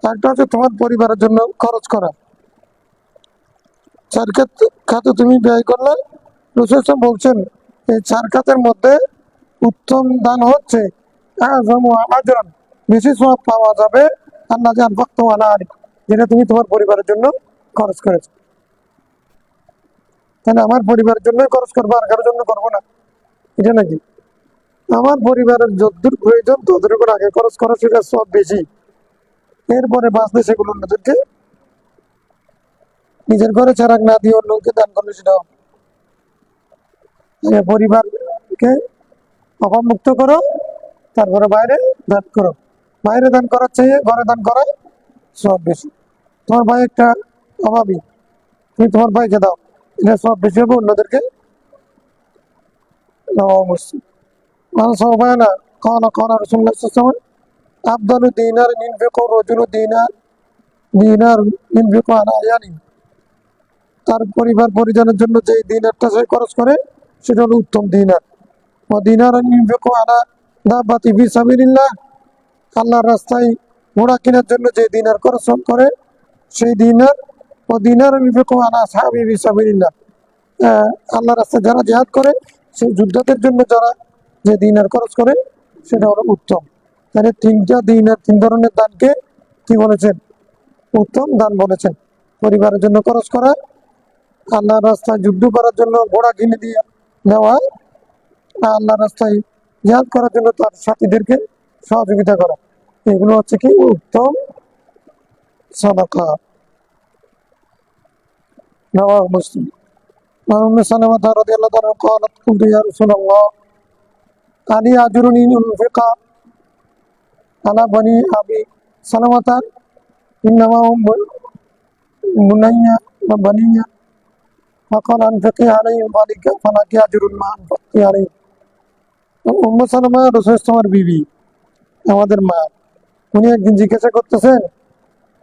একটা হচ্ছে তোমার পরিবারের জন্য খরচ করা, চার খাতে তুমি ব্যয় করলে রাসূল বলছেন এই চার খাতের মধ্যে উত্তম দান হচ্ছে আজরান, বেশি সওয়াব পাওয়া যাবে আল্লাহ যে আনফাকতাহু আলা আহলিক, যেটা তুমি তোমার পরিবারের জন্য খরচ করেছো। তাহলে আমার পরিবারের জন্যই খরচ করবো, আর কারোর জন্য করবো না, এটা নাকি? আমার পরিবারের যতদূর প্রয়োজন ততটুকু আগে খরচ করা, সেটা সব বেশি। এরপরে বাঁচলে সেগুলো অন্যদেরকে, নিজের ঘরে ছাড়াক না দিয়ে অন্যকে দান করলে সেটা পরিবারকে অভাবমুক্ত করো, তারপরে বাইরে দান করো। বাইরে দান করার চেয়ে ঘরে দান করা সব বেশি। তোমার ভাই একটা অভাবী, তুমি তোমার ভাইকে দাও, এটা সব বেশি হবে অন্যদেরকে দেওয়া অবশ্যই। মানুষ হয় না, খাওয়ানো খাওয়ানো রসুল্লাহ সময় আফদালু দিনার ইনফিকু রাজুলু দিনার ইনফিকু আলা আয়ানি, তার পরিবার পরিজনের জন্য যে দিনারটা সে খরচ করে সেটা হলো উত্তম দিনার। ও দিনার ইনফিকু আলা দাব্বাতি ফি সাবিলিল্লাহ, আল্লাহর রাস্তায় ঘোড়া কেনার জন্য যে দিনার খরচ করে সেই দিনার। ও দিনার ইনফিকু আলা আসহাবি ফি সাবিলিল্লাহ, আল্লাহর রাস্তায় যারা জিহাদ করে সেই যোদ্ধাদের জন্য যারা যে দিনার খরচ করে সেটা হলো উত্তম। তাহলে তিনটা দিনার, তিন ধরনের দানকে কি বলেছেন? উত্তম দান বলেছেন। পরিবারের জন্য খরচ করা, আল্লাহর রাস্তায় যুদ্ধ করার জন্য ঘোড়া কিনে দিয়ে দেওয়া, আল্লাহর রাস্তায় জিহাদ করার জন্য তার সাথীদেরকে সহযোগিতা করা, এগুলো হচ্ছে কি উত্তম সাদাকা। রাওয়াহু মুসলিম। وعن أم سلمة رضي الله عنها قالت قلت يا رسول الله هل يأجرني أن أنفق على بني أبي سلمة إنما هم بني وبني فقال أنفقي عليهم فلك أجر ما أنفقت عليهم। উম্মে সালামা রাসূল সাল্লাল্লাহু আলাইহি বিবি, আমাদের মা, উনি একদিন জিজ্ঞাসা করতেছেন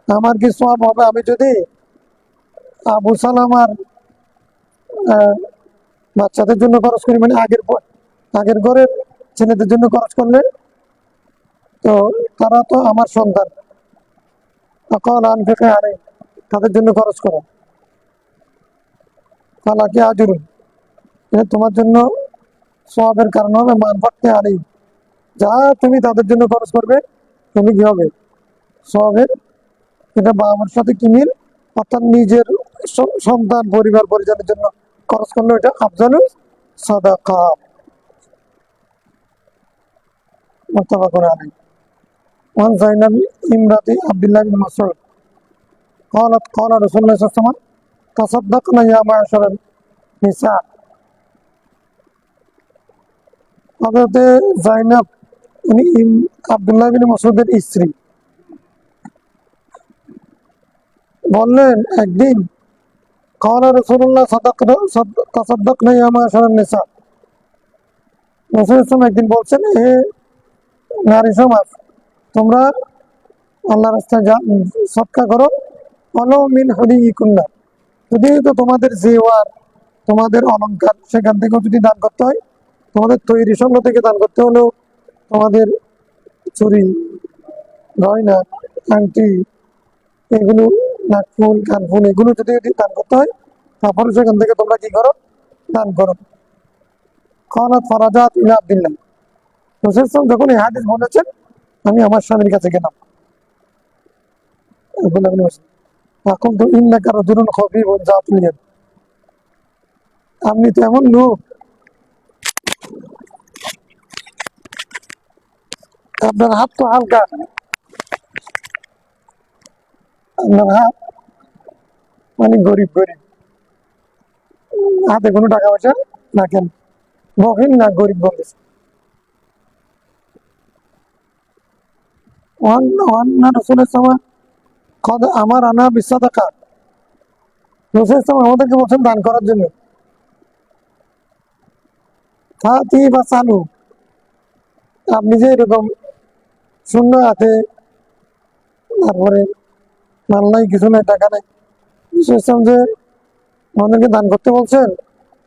আমার কি সওয়াব হবে আমি যদি আবু সালামার বাচ্চাদের জন্য খরচ করি, মানে আগের ঘরের ছেলেদের জন্য খরচ করলে তো তারা তো আমার সন্তান, তখন আনফিকে আনে তাদের জন্য খরচ করো, ফালাকি আজরুন তোমার জন্য সওয়াবের কারণ হবে, মানফাতে আনে যা তুমি তাদের জন্য খরচ করবে তুমি কি হবে সওয়াবের, এটা বাবার সাথে কি মিল, অর্থাৎ নিজের সন্তান পরিবার পরিজনের জন্য খরচ করলে এটা আফজালুস সাদাকা। মুত্তাফাকুন আলাইহি। وعن زينب امرأة عبد الله بن مسعود قالت قال رسول الله صلى الله عليه وسلم تصدقنا يا معشر النساء। হযরত জাইনাব উনি আব্দুল্লাহ বিন মাসউদের স্ত্রী বললেন একদিন قال رسول الله تصدقنا يا معشر النساء। রাসূল সাল্লাল্লাহু একদিন বলছেন হে নারী সমাজ তোমরা আল্লাহর রাস্তায় সদকা করো, ওয়ালাউ মিন হুলিকুন্না, যদি তো তোমাদের জেওয়ার তোমাদের অলংকার সেখান থেকে যদি দান করতে হয়, তোমাদের তৈরি স্বর্ণ থেকে দান করতে হলেও, তোমাদের চুরি গয়না আংটি এগুলো নাকফুল কানফুল এগুলো যদি দান করতে হয় তারপরে সেখান থেকে তোমরা কি করো দান করো। খানাত ফারাজাত ইলা আব্দুল্লাহ, রাসূল সাল্লাল্লাহু যখন এই হাদিস বলেছেন আমি আমার স্বামীর কাছে গেলাম, এখন তো ইন্নাকা রাজুলুন খফীফুন যাতুল ইয়াদ, আপনি তো এমন লোক আপনার হাত তো হালকা, আপনার হাত মানে গরিব গরিব, হাতে কোনো টাকা পয়সা না, কেন বহিন না গরিব বলেছে। আমার আনা বিসাদাকা, রাসূল সাল্লাল্লাহু আমাদেরকে বলছেন দান করার জন্য। আপনি যে এরকম শূন্য হাতে, তারপরে মাল নাই কিছু নাই টাকা নাই, যে আমাদেরকে দান করতে বলছেন,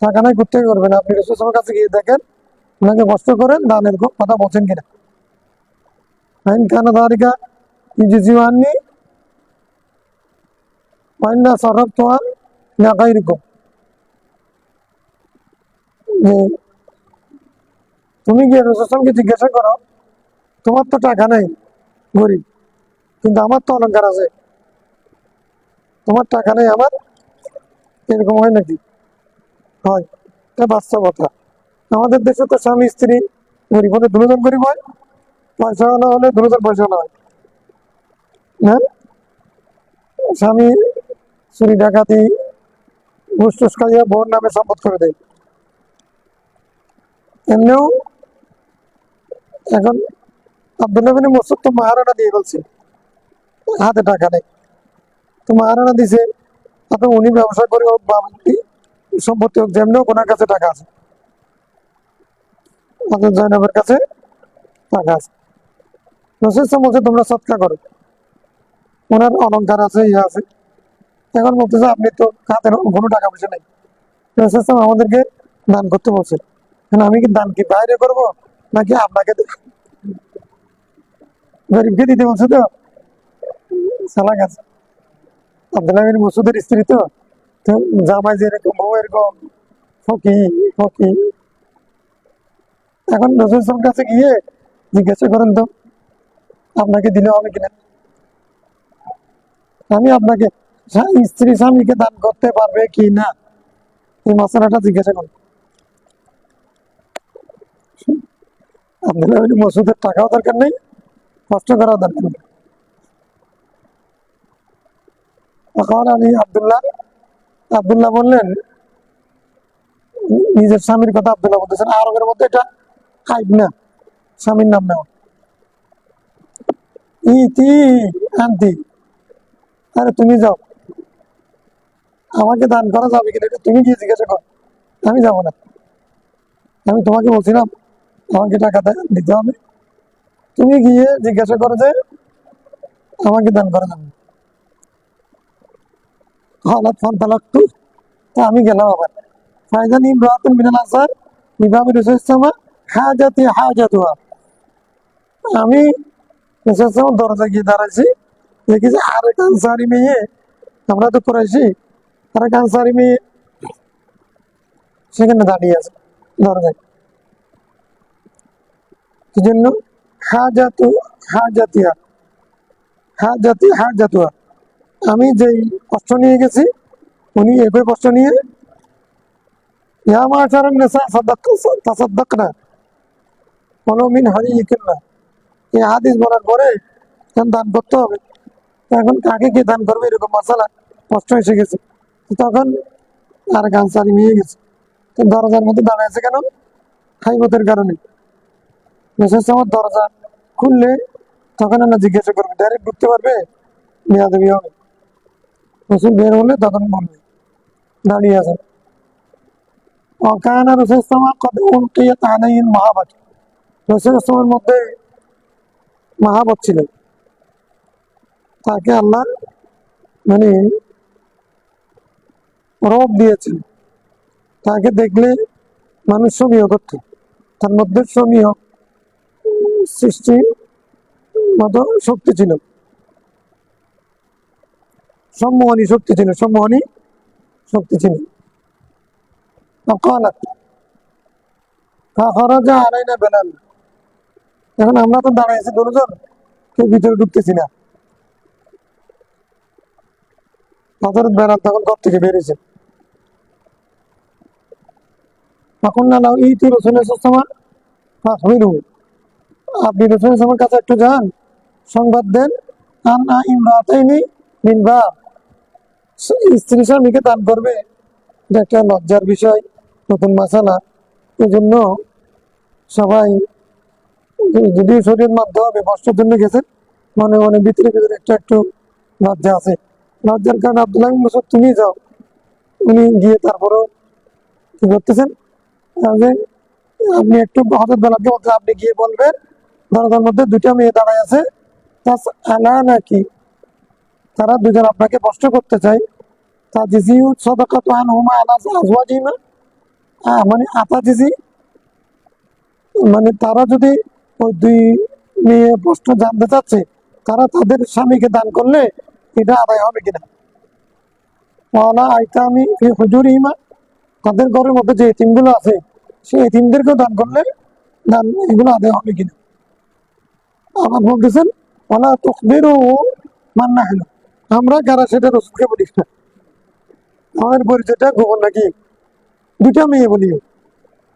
টাকা নাই করতে করবেন, আপনি রাসূল সাল্লাল্লাহু কাছে গিয়ে দেখেন ওনাকে কষ্ট করেন দানের কথা বলছেন কিনা। আইন কানা দারিকা ইজিজিওয়ানি ওয়াইন্না সারাফতুহা লা গায়রিকুম, যে তুমি গিয়ে রাসূল সাল্লাল্লাহু আলাইহি জিজ্ঞাসা করো তোমার তো টাকা নাই গরিব, কিন্তু আমার তো অলংকার আছে, তোমার টাকা নেই আমার, এরকম হয় নাকি? হয়, এটা বাস্তবতা। আমাদের দেশে তো স্বামী স্ত্রী গরিব হলে দুজন গরিব হয়, পয়সাওয়ালা হলে দুজন পয়সাওয়ালা হয় না, স্বামী চুরি ডাকাতি ঘুষ টুস খাইয়া বোন নামে সম্পদ করে দেয়। এমনিও এখন আব্দুল্লাহ বিন মাসউদ তো মাহারানা দিয়ে বলছে হাতে টাকা নেই, তো মাহারানা দিছে, অত উনি ব্যবসা করে হোক বা সম্পত্তি হোক যেমনি হোক ওনার কাছে টাকা আছে, জয়নবের কাছে টাকা আছে, রাসূল বলছে তোমরা সদকা করো, ওনার অলংকার আছে ইয়ে আছে। এখন বলতেছে আপনি তো হাতে কোনো টাকা পয়সা নেই, রাসূল আমাদেরকে দান করতে বলছে, আমি কি দান কি বাইরে করব নাকি আপনাকে গরিবকে দিতে বলছে, তো চালাক আছে আব্দুল্লাহ বিন মাসউদের স্ত্রী, তো জামাই যেরকম বউ এরকম ফকি ফকি। এখন রাসূল কাছে গিয়ে জিজ্ঞাসা করেন তো আপনাকে দিলে হবে কিনা, আমি আপনাকে স্ত্রী স্বামীকে দান করতে পারবে কি না এই মশলাটা জিজ্ঞাসা করুন। আব্দুল্লাহ বিন মাসউদের টাকাও দরকার নেই, কষ্ট করা দরকার নেই। তখন আমি আব্দুল্লাহ বললেন, নিজের স্বামীর কথা আব্দুল্লাহ বলতেছেন, আরবের মধ্যে এটা আইব না স্বামীর নাম নেওয়া। ইতি আন্তি, আরে তুমি যাও, আমাকে দান করা যাবে কিনা এটা তুমি গিয়ে জিজ্ঞাসা করো, আমি যাবো না। আমি তোমাকে বলছিলাম আমাকে টাকা দিতে হবে, তুমি গিয়ে জিজ্ঞাসা করো যে আমাকে দান করা যাবে। হঠাৎ ফোন তালাক্তু, তা আমি গেলাম আবার। ফায়জান ইমরাতুন মিনাল আনসার বিভাবে রসুলামা হাজাতুহা। আমি রসুলাম দরজা গিয়ে দাঁড়াইছি, দেখি যে আরেক আনসারি মেয়ে, আমরা তো করাইছি, আরেক আনসারি মেয়ে সেখানে দাঁড়িয়ে আছে দরজায়। কি জন্য? হাজাতু হাজাতিয়া হাজাতুহা। আমি যেই কষ্ট নিয়ে গেছি, উনি একই কষ্ট নিয়ে ইয়া মাশারান নিসা তাসাদ্দাকনা ওয়ালাউ মিন হারিয়িকিন্না, এই হাদিস বলার পরে এখন দান করতে হবে। এখন কাকে কে দান করবে এরকম মশালা কষ্ট এসে গেছে। তখন আর আনসারি নিয়ে গেছে, তো দরজার মধ্যে দাঁড়ায় আছে কেন? হাইবতের কারণে। বিশেষ আমার দরজা খুললে তখন আমরা জিজ্ঞাসা করবে, ডাইরেক্ট ঢুকতে পারবে, বেয়াদবি হবে। রসুল বের হলে তখন বলবে দাঁড়িয়ে আছে। অকায়না রসুল ইসলাম কত উল্টিয়ে তাহানাইন মহাবত, রসুল ইসলামের মধ্যে মহাবত ছিল, তাকে আল্লাহ মানে রব দিয়েছেন, তাকে দেখলে মানুষ সমীহ করত, তার মধ্যে সমীহ সৃষ্টি মতো শক্তি ছিল, সম্মোহনী শক্তি ছিল, সম্মোহনী শক্তি ছিল। অকালাত খরচা আনাই না বেলাল। এখন আমরা তো দাঁড়াইছি দুজন, কেউ ভিতরে ঢুকতেছি না। হযরত বেলাল তখন ঘর থেকে বেরিয়েছে। তখন না নাও ইতি রাসূলুল্লাহ ফাহমিলু, আপনি রাসূলের কাছে একটু যান, সংবাদ দেন, আন্না ইমরাতাইনি মিন বাব, স্ত্রী স্বামীকে দান করবে, এটা একটা লজ্জার বিষয়, নতুন মাসালা। এই জন্য সবাই, যদি শরীর মানতে হবে, বর্ষের জন্য গেছেন, মনে মনে ভিতরে ভিতরে একটু লজ্জা আছে। লজ্জার কারণে আব্দুল্লাহ ইবনে মাসউদ তুমি যাও, উনি গিয়ে তারপরেও কি করতেছেন যে আপনি একটু হযরত বেলালকে বলতে, আপনি গিয়ে বলবেন দরজার মধ্যে দুইটা মেয়ে দাঁড়ায় আছে, আলা নাকি, তারা দুজন আপনাকে কষ্ট করতে চায়। তা জিজিউ সাদাকাতু আনহুমা আলা আজওয়াজিহিমা, মানে আতাজিজি, মানে তারা যদি ওই দুই মেয়ে প্রশ্ন জানতে চাচ্ছে তারা তাদের স্বামীকে দান করলে এটা আদায় হবে কিনা। ওয়ালা আইতামি ফি হুজুরিহিমা, তাদের ঘরের মধ্যে যে এতিমগুলো আছে সেই এতিমদেরকেও দান করলে দান এগুলো আদায় হবে কিনা। আবার বলতেছেন ওয়ালা তুখবিরু মান নাহনু, আমরা কারা সেটা রাসূলকে বলিস না, আমাদের পরিচয়টা গোপন নাকি। দুইটা মেয়ে বলি,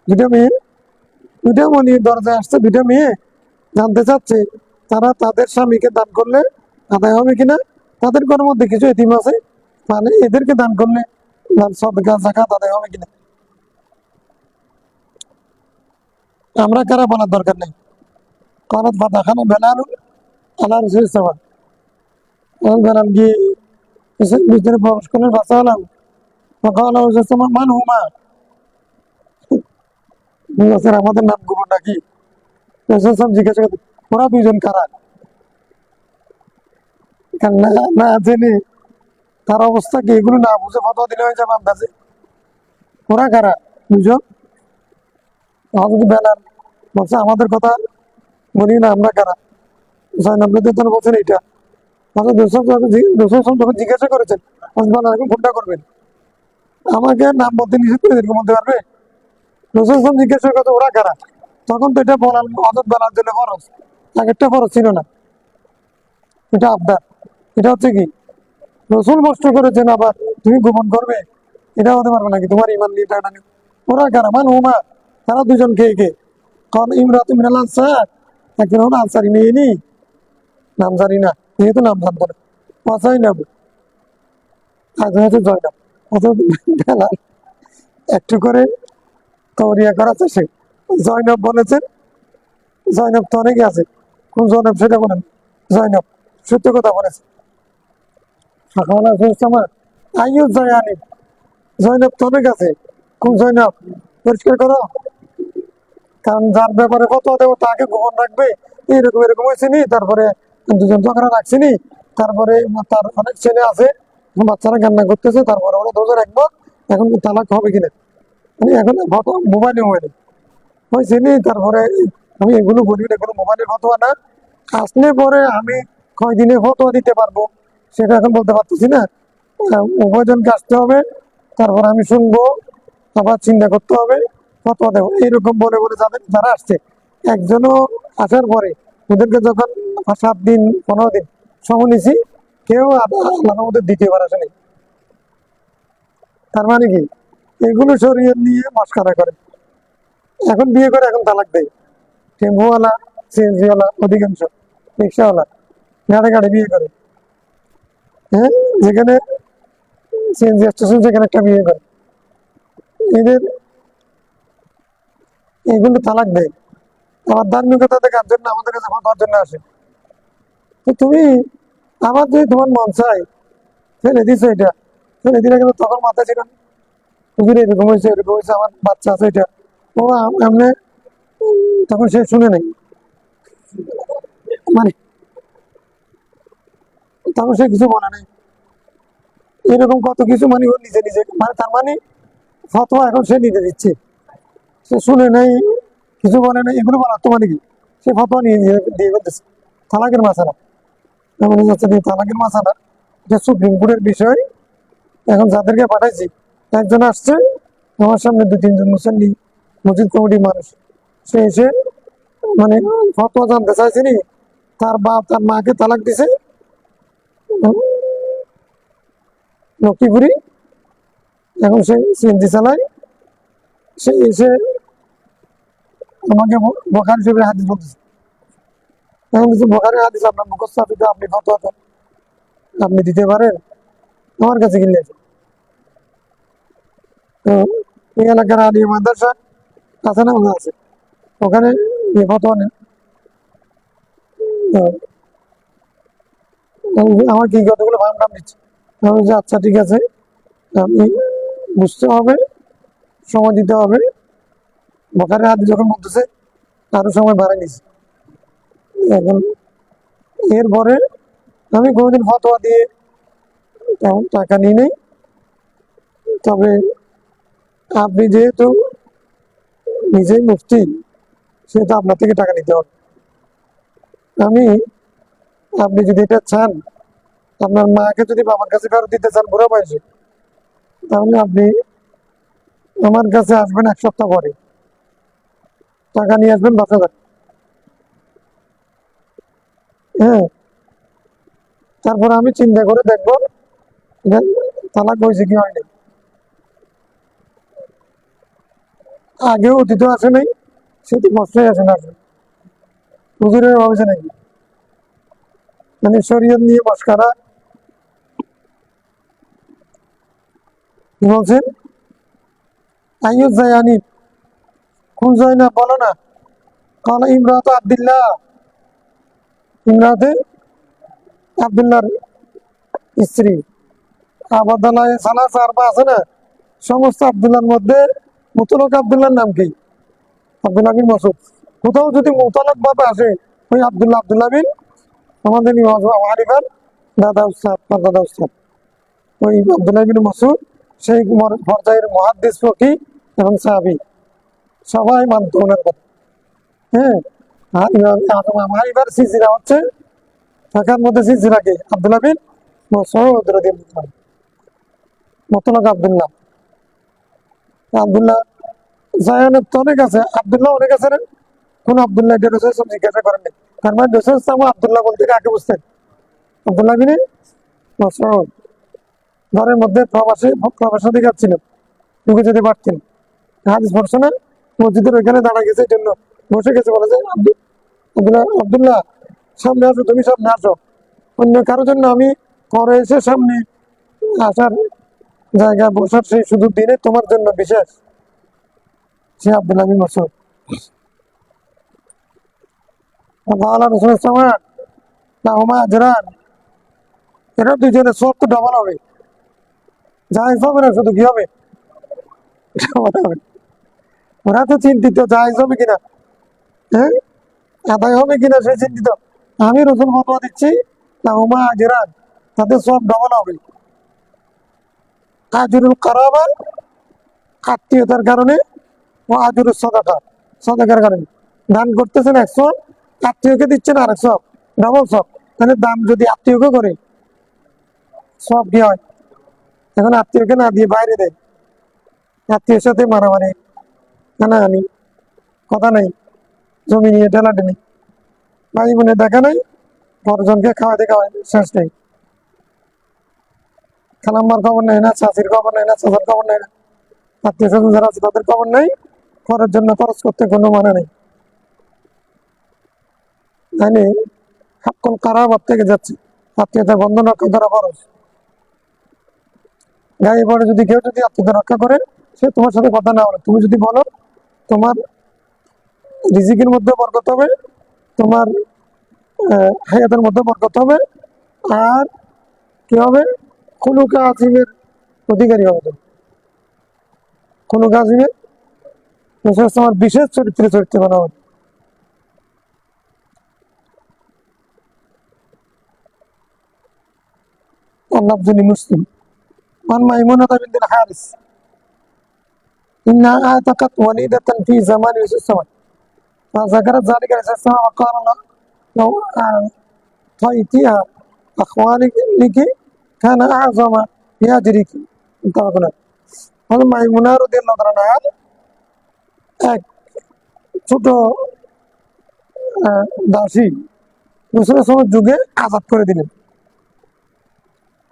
দুইটা মেয়ে দরজায় আসছে, দুইটা মেয়ে জানতে চাচ্ছে তারা তাদের স্বামীকে দান করলে আদায় হবে কিনা, তাদের ঘরের মধ্যে কিছু এতিম আছে, মানে এদেরকে দান করলে সদকা যাকাত আদায় হবে কিনা। আমরা কারা বলার দরকার নেই। কারণ ফাতাখানা বেলাল আলা রাসূলিল্লাহ, বেলাল গিয়ে ভিতরে প্রবেশ করলেন, ফাসালাম ফাকালা রাসূলুল্লাহ মান হুমা, আমাদের নাম গোপন নাকি। রাসূল জিজ্ঞাসা করতেন ওরা দুইজন কারা, না জেনে তার অবস্থা কি, এগুলো না বুঝে ফতোয়া দিলে হয়ে যাবে আন্দাজে। ওরা কারা দুজন? হযরত বেলাল বলছে আমাদের কথা বলি না, আমরা কারা। ৯৬ জন বলছেন এটা। রাসূল যখন জিজ্ঞাসা করেছেন ফোনটা করবেন, আমাকে নাম বলতে নিষেধ করে এরকম বলতে পারবে? রাসূল জিজ্ঞাসা করছে ওরা কারা, তখন তো এটা বলার হযরত বেলাল জন্য ফরজ, আগেরটা ফরজ ছিল না, এটা আবদার। এটা হচ্ছে কি রসুল কষ্ট করেছেন, আবার তুমি গোপন করবে, এটা হতে পারবে নাকি, তোমার ইমান নিয়ে টাকা নেই। ওরা কারা? মান হুমা, তারা দুজন কে কে? কারণ ইমরাত মিনাল আনসার, একজন হলো আনসারি মেয়ে নি, নাম জানি না, যেহেতু নাম জানতো না, অজয়নব, আগে হচ্ছে জয়নব। অত বেলাল একটু করে তরিয়া করাচ্ছে সে জয়নব বলেছেন। জয়নব তো অনেকে আছে, কোন জয়নব সেটা বলেন। জয়নব সত্য কথা বলেছে। সকালে আমার আইয়ু জয়ানি, জয়নব তো অনেক আছে, কোন জয়নব পরিষ্কার করো। কারণ যার ব্যাপারে ফতোয়া দেবো তাকে গোপন রাখবে, এরকম এরকম হয়েছে নি, তারপরে দুজন ঝগড়া রাখছি নি, তারপরে তার অনেক ছেলে আছে, বাচ্চারা কান্না করতেছে, তারপরে ওরা ধরে রাখবো, এখন কি তালাক হবে কিনা। মানে এখন মোবাইলে মোবাইলে হয়েছে নি, তারপরে আমি এগুলো বলি না, এগুলো মোবাইলের ফতোয়া না। আসলে পরে আমি কয়দিনে ফতোয়া দিতে পারবো সেটা এখন বলতে পারতেছি না। উভয়জনকে আসতে হবে, তারপর আমি শুনবো, আবার চিন্তা করতে হবে, ফতোয়া দেবো। এইরকম বলে বলে যারা আসছে, একজনও আসার পরে ওদেরকে যখন 7 দিন 15 দিন সময় নিছি, কেউ আল্লাহর মধ্যে দ্বিতীয়বার আসেনি। তার মানে কি, এগুলো শরীয়ত নিয়ে মস্কারা করে, এখন বিয়ে করে এখন তালাক দেয়। টেম্পোওয়ালা, সিএনজিওয়ালা, অধিকাংশ রিক্সাওয়ালা গাড়ি গাড়ি বিয়ে করে। হ্যাঁ, যেখানে সিএনজি স্টেশন সেখানে একটা বিয়ে করে, এদের এগুলো তালাক দেয়। আবার ধার্মিকতা দেখার জন্য আমাদের কাছে ফতোয়ার জন্য আসে। তো তুমি আবার যদি তোমার মন চাই ফেলে দিছো, এটা ফেলে দিলে কিন্তু তখন মাথা ছিল না, হুজুর এরকম হয়েছে এরকম হয়েছে, আমার বাচ্চা আছে, এটা ও এমনি, তখন সে শুনে নেই, মানে তখন সে কিছু বলে নাই। এরকম কত কিছু, মানে ও নিজে নিজে, মানে তার মানে ফতোয়া এখন সে নিজে দিচ্ছে, সে শুনে নাই, কিছু বলে নাই, এগুলো বলার তো মানে কি, সে ফতোয়া নিয়ে দিয়ে ফেলতেছে। তালাকের মাসালা, মানে হচ্ছে তালাকের মাসালা, এটা সুপ্রিম কোর্টের বিষয়। এখন যাদেরকে পাঠাইছি, একজন আসছে আমার সামনে, 2-3 জন মুসল্লি, মসজিদ কমিটির মানুষ, সে এসে মানে ফতোয়া জানতে চাইছিনি, তার বাপ তার মাকে তালাক দিছে লক্ষ্মীপুরি, এখন সে সিএনজি চালায়। সে এসে আমাকে বোখারি শরীফের হাদিস বলতেছে। এখন কিছু বোখারি হাদিস আপনার মুখস্থ আছে, আপনি ফতোয়া দেন, আপনি দিতে পারেন, আমার কাছে কিনলে। তো এই এলাকার আলিয়া মাদ্রাসা আছে না, ওখানে আছে, ওখানে ফতোয়া নেন। তো আমার কি কতগুলো ফার্ম টাম দিচ্ছে, আমি বলছি আচ্ছা ঠিক আছে, আপনি বুঝতে হবে, সময় দিতে হবে। বোখারি হাদিস যখন বলতেছে আরো সময় বাড়াই নিছি। এখন এরপরে আমি কোনোদিন ফতোয়া দিয়ে তেমন টাকা নিই নেই, তবে আপনি যেহেতু নিজেই মুফতি, সেহেতু আপনার থেকে টাকা নিতে হবে। আমি, আপনি যদি এটা চান, আপনার মাকে যদি বাবার কাছে ফেরত দিতে চান বুড়া বয়সে, তাহলে আপনি আমার কাছে আসবেন 1 সপ্তাহ পরে, টাকা নিয়ে আসবেন 10,000। হ্যাঁ, তারপর আমি চিন্তা করে দেখবো এটা তালাক হয়েছে কি হয়নি, আগেও অতীত আসে নাই, সেটি কষ্টই আসে না, হুজুরের ভাবছে নাকি, মানে শরীয়ত নিয়ে মস্কারা। কি বলছেন, আইয়ুব জায়ানি, কোন জয়না বলো না। কাল ইমরাত আব্দুল্লাহ, ইমরাতে আব্দুল্লাহর স্ত্রী। আবাদালায় সালাসা আরবা আছে না, সমস্ত আব্দুল্লাহর মধ্যে মুতলক আব্দুল্লাহর নাম কি? আব্দুল্লাহ বিন মাসুদ। কোথাও যদি মুতলক ভাবে আসে, ওই আব্দুল্লাহ আব্দুল্লাহ বিন, আমাদের ইমাম আবু হানিফার দাদা উস্তাদ, দাদা উস্তাদ, ওই আব্দুল্লাহ বিন মাসুদ, সেই পর্যায়ের মুহাদ্দিস ফকি এবং সাহাবী, সবাই মানত ওনার কথা। হ্যাঁ, আর ইমাম আজম আবু হানিফার সিলসিলা হচ্ছে, ফিকহের মধ্যে সিলসিলা কি? আব্দুল্লাহ বিন মাসউদ রাদিয়াল্লাহু আনহু, মুতলক আব্দুল্লাহ। আব্দুল্লাহ জায়ানের তো অনেক আছে, আব্দুল্লাহ অনেক আছে না, কোন আব্দুল্লাহ এটা রসুল সব জিজ্ঞাসা করেননি। তার মানে রসুল ইসলাম আব্দুল্লাহ বলতে কাকে বুঝতেন? আব্দুল্লাহ বিন মাসউদ। ঘরের মধ্যে প্রবেশাধিকার ছিল, ঢুকে যেতে পারতেন। হাদিস পড়ছে না, মসজিদের ওইখানে দাঁড়া গেছে, এই জন্য বসে গেছে, বলে যে আব্দুল্লাহ আব্দুল্লাহ সামনে আসো, তুমি সামনে আসো। অন্য কারোর জন্য আমি পরে এসে সামনে আসার জায়গা বসার সেই সুযোগ দিনে তোমার জন্য বিশেষ। সে আব্দুল আমিন মাসুদ। قال رسول السماء لهما أجران, এরা দুজনের সব তো ডাবল হবে, জায়েজ হবে না, শুধু কি হবে, ডাবল হবে। ওরা তো চিন্তিত জায়েজ হবে কিনা, হ্যাঁ, আদায় হবে কিনা সে চিন্তিত। আমি রসুল ফতোয়া দিচ্ছি লাহুমা আজরান, তাদের সব ডাবল হবে। আজরুল কারাবা, আত্মীয়তার কারণে, ও আজরুল সাদাকা, সাদাকার কারণে। দান করতেছেন 100, আত্মীয়কে দিচ্ছেন 100, ডাবল সব। তাহলে দাম যদি আত্মীয়কে করে সব কি হয়, এখন আত্মীয়কে না দিয়ে বাইরে দেয়, আত্মীয়ের সাথে মারামারি, হানাহানি, কথা নেই, জমি নিয়ে ঠেলাঠেলি, ভাই বোনে দেখা নাই, বড়জনকে খাওয়াতে খাওয়াই শেষ নেই। খালাম্মার খবর নেই না, চাষির খবর নেই না, চাষার খবর নেই না, আত্মীয় স্বজন যারা আছে তাদের খবর নেই, খরচের জন্য খরচ করতে কোনো মানে নেই। তাইলে হাক্কুল কারাবাত থেকে যাচ্ছে, আত্মীয়তা বন্ধন রক্ষা করা খরচ। গায়ে পড়ে যদি কেউ যদি আত্মীয়তা রক্ষা করে, সে তোমার সাথে কথা না বলে, তুমি যদি বলো, তোমার রিজিকের মধ্যে বরকত হবে, তোমার হায়াতের মধ্যে বরকত হবে, আর কি হবে, খুলুকা আজিমের অধিকারী হবে তুমি। খুলুকা আজিমের তোমার বিশেষ চরিত্রে চরিত্রে বানা হবে। আল্লাহ মুসলিম عن ميمونة بنت الحارث إنها أعتقت وليدة في زمان يوسف السماء فذكرت ذلك لرسول الله وقال لو أعطيتها أخوانك لك كان أعظم بأجرك متفق عليه। মাইমুনা রাদিয়াল্লাহু তাআলা আনহা এক ছোট দাসী রাসূলের সময় যুগে আজাদ করে দিলেন।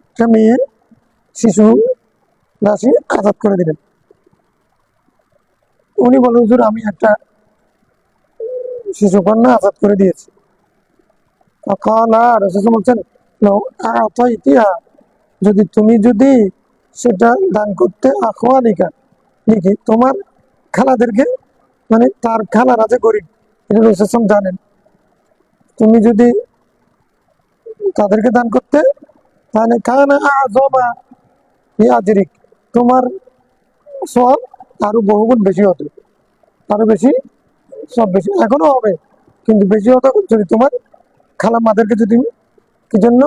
একটা মেয়ে শিশু দাসী আজাদ করে দিলেন। উনি বলেন, হুজুর আমি একটা শিশু কন্যা আজাদ করে দিয়েছি। রাসূল বলছেন, যদি তুমি যদি সেটা দান করতে আখওয়ালিকা লিখে তোমার খালাদেরকে, মানে তার খালার আছে গরিব, এটা রাসূল জানেন, তুমি যদি তাদেরকে দান করতে, তাহলে কানা আযমা বিআজরিক, তোমার সওয়াব আরো বহুগুণ বেশি হতো, আরো বেশি সব বেশি, এখনো হবে কিন্তু বেশি হতো যদি তোমার খালাম্মাদেরকে যদি, কি জন্য,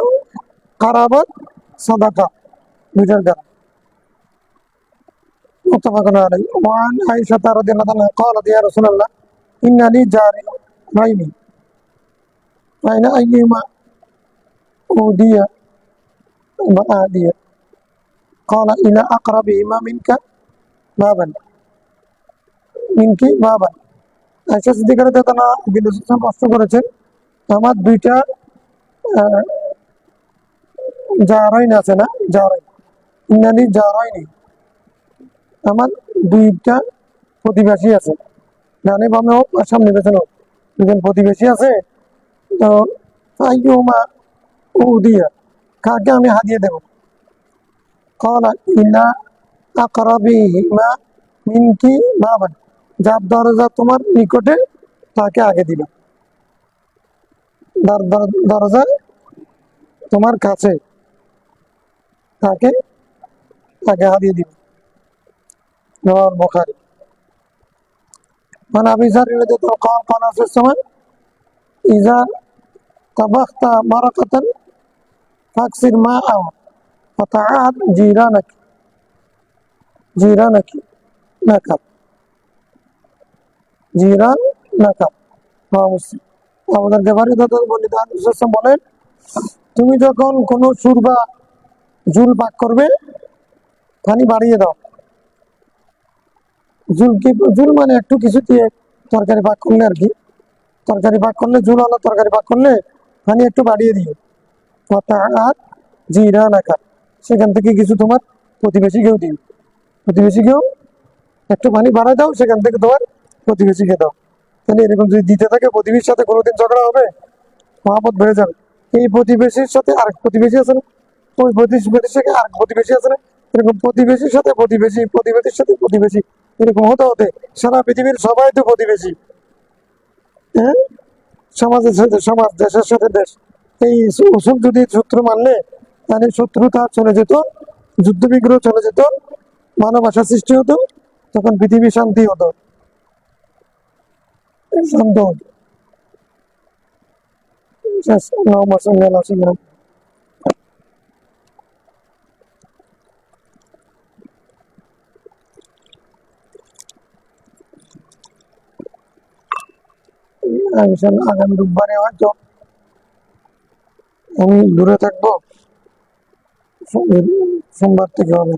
কারাবাত সাদাকা, দুইটার দ্বারা। متفق عليه وعن عائشة رضي الله عنها قالت يا رسول الله إن لي جارين فإن أيهما أودي وآدي قال إلى أقربهما منك بابا মিনকি বাবা। আয়েশা সিদ্দিকা রাদিয়াল্লাহু আনহা বিন রাসূল প্রশ্ন করেছেন, আমার দুইটা জারাইন আছে না, জারাইন, ইন্নানি জারাইনি, আমার দুইটা প্রতিবেশী আছে, ডানে বামে হোক আর সামনে পেছনে হোক, দুজন প্রতিবেশী আছে। তো আইয়ুমা উদিয়া, কাকে আমি হাদিয়ে দেব? ক্বালা ইলা আকরাবিহিমা মিনকি বাবান, যার দরজা তোমার নিকটে তাকে আগে দিবা, দরজা তোমার কাছে তাকে আগে হাদিয়ে দিবা। رواه البخاري عن ابي ذر رضي الله عنه قال قال رسول الله اذا طبخت مرقة فاكسر ماءها وتعاهد جيرانك لك জিরান লাকা, মুসলিম। আমাদের গেফারি দাদা বর্ণিত বলেন, তুমি যখন কোনো সুর বা ঝুল পাক করবে, পানি বাড়িয়ে দাও। ঝুল মানে একটু কিছু দিয়ে তরকারি পাক করলে আর কি, তরকারি পাক করলে, ঝুল হলো তরকারি পাক করলে পানি একটু বাড়িয়ে দিও। আর জিরান আঁকা, সেখান থেকে কিছু তোমার প্রতিবেশীকেও দিও, প্রতিবেশীকেও একটু পানি বাড়ায় দাও, সেখান থেকে তোমার প্রতিবেশীকে দাও। তাহলে এরকম যদি দিতে থাকে, প্রতিবেশীর সাথে কোনোদিন ঝগড়া হবে? মহাব্বত বেড়ে যাবে। এই প্রতিবেশীর সাথে আরেক প্রতিবেশী আছে না, ওই প্রতিবেশীর সাথে আরেক প্রতিবেশী আছে না, এরকম প্রতিবেশীর সাথে প্রতিবেশী, প্রতিবেশীর সাথে প্রতিবেশী, এরকম হতে হতে সারা পৃথিবীর সবাই তো প্রতিবেশী। হ্যাঁ, সমাজের সাথে সমাজ, দেশের সাথে দেশ। এই উসুল যদি সূত্র মানলে, তাহলে শত্রুতা চলে যেত, যুদ্ধ বিগ্রহ চলে যেত, ভালোবাসা সৃষ্টি হতো, তখন পৃথিবী শান্তি হতো, শান্ত হতো। শেষ। আল্লাহুম্মা সাল্লি আলা সাইয়্যিদিনা। ইনশাআল্লাহ আগামী রোববারে হয়তো আমি দূরে থাকবো, সোমবার থেকে হবে।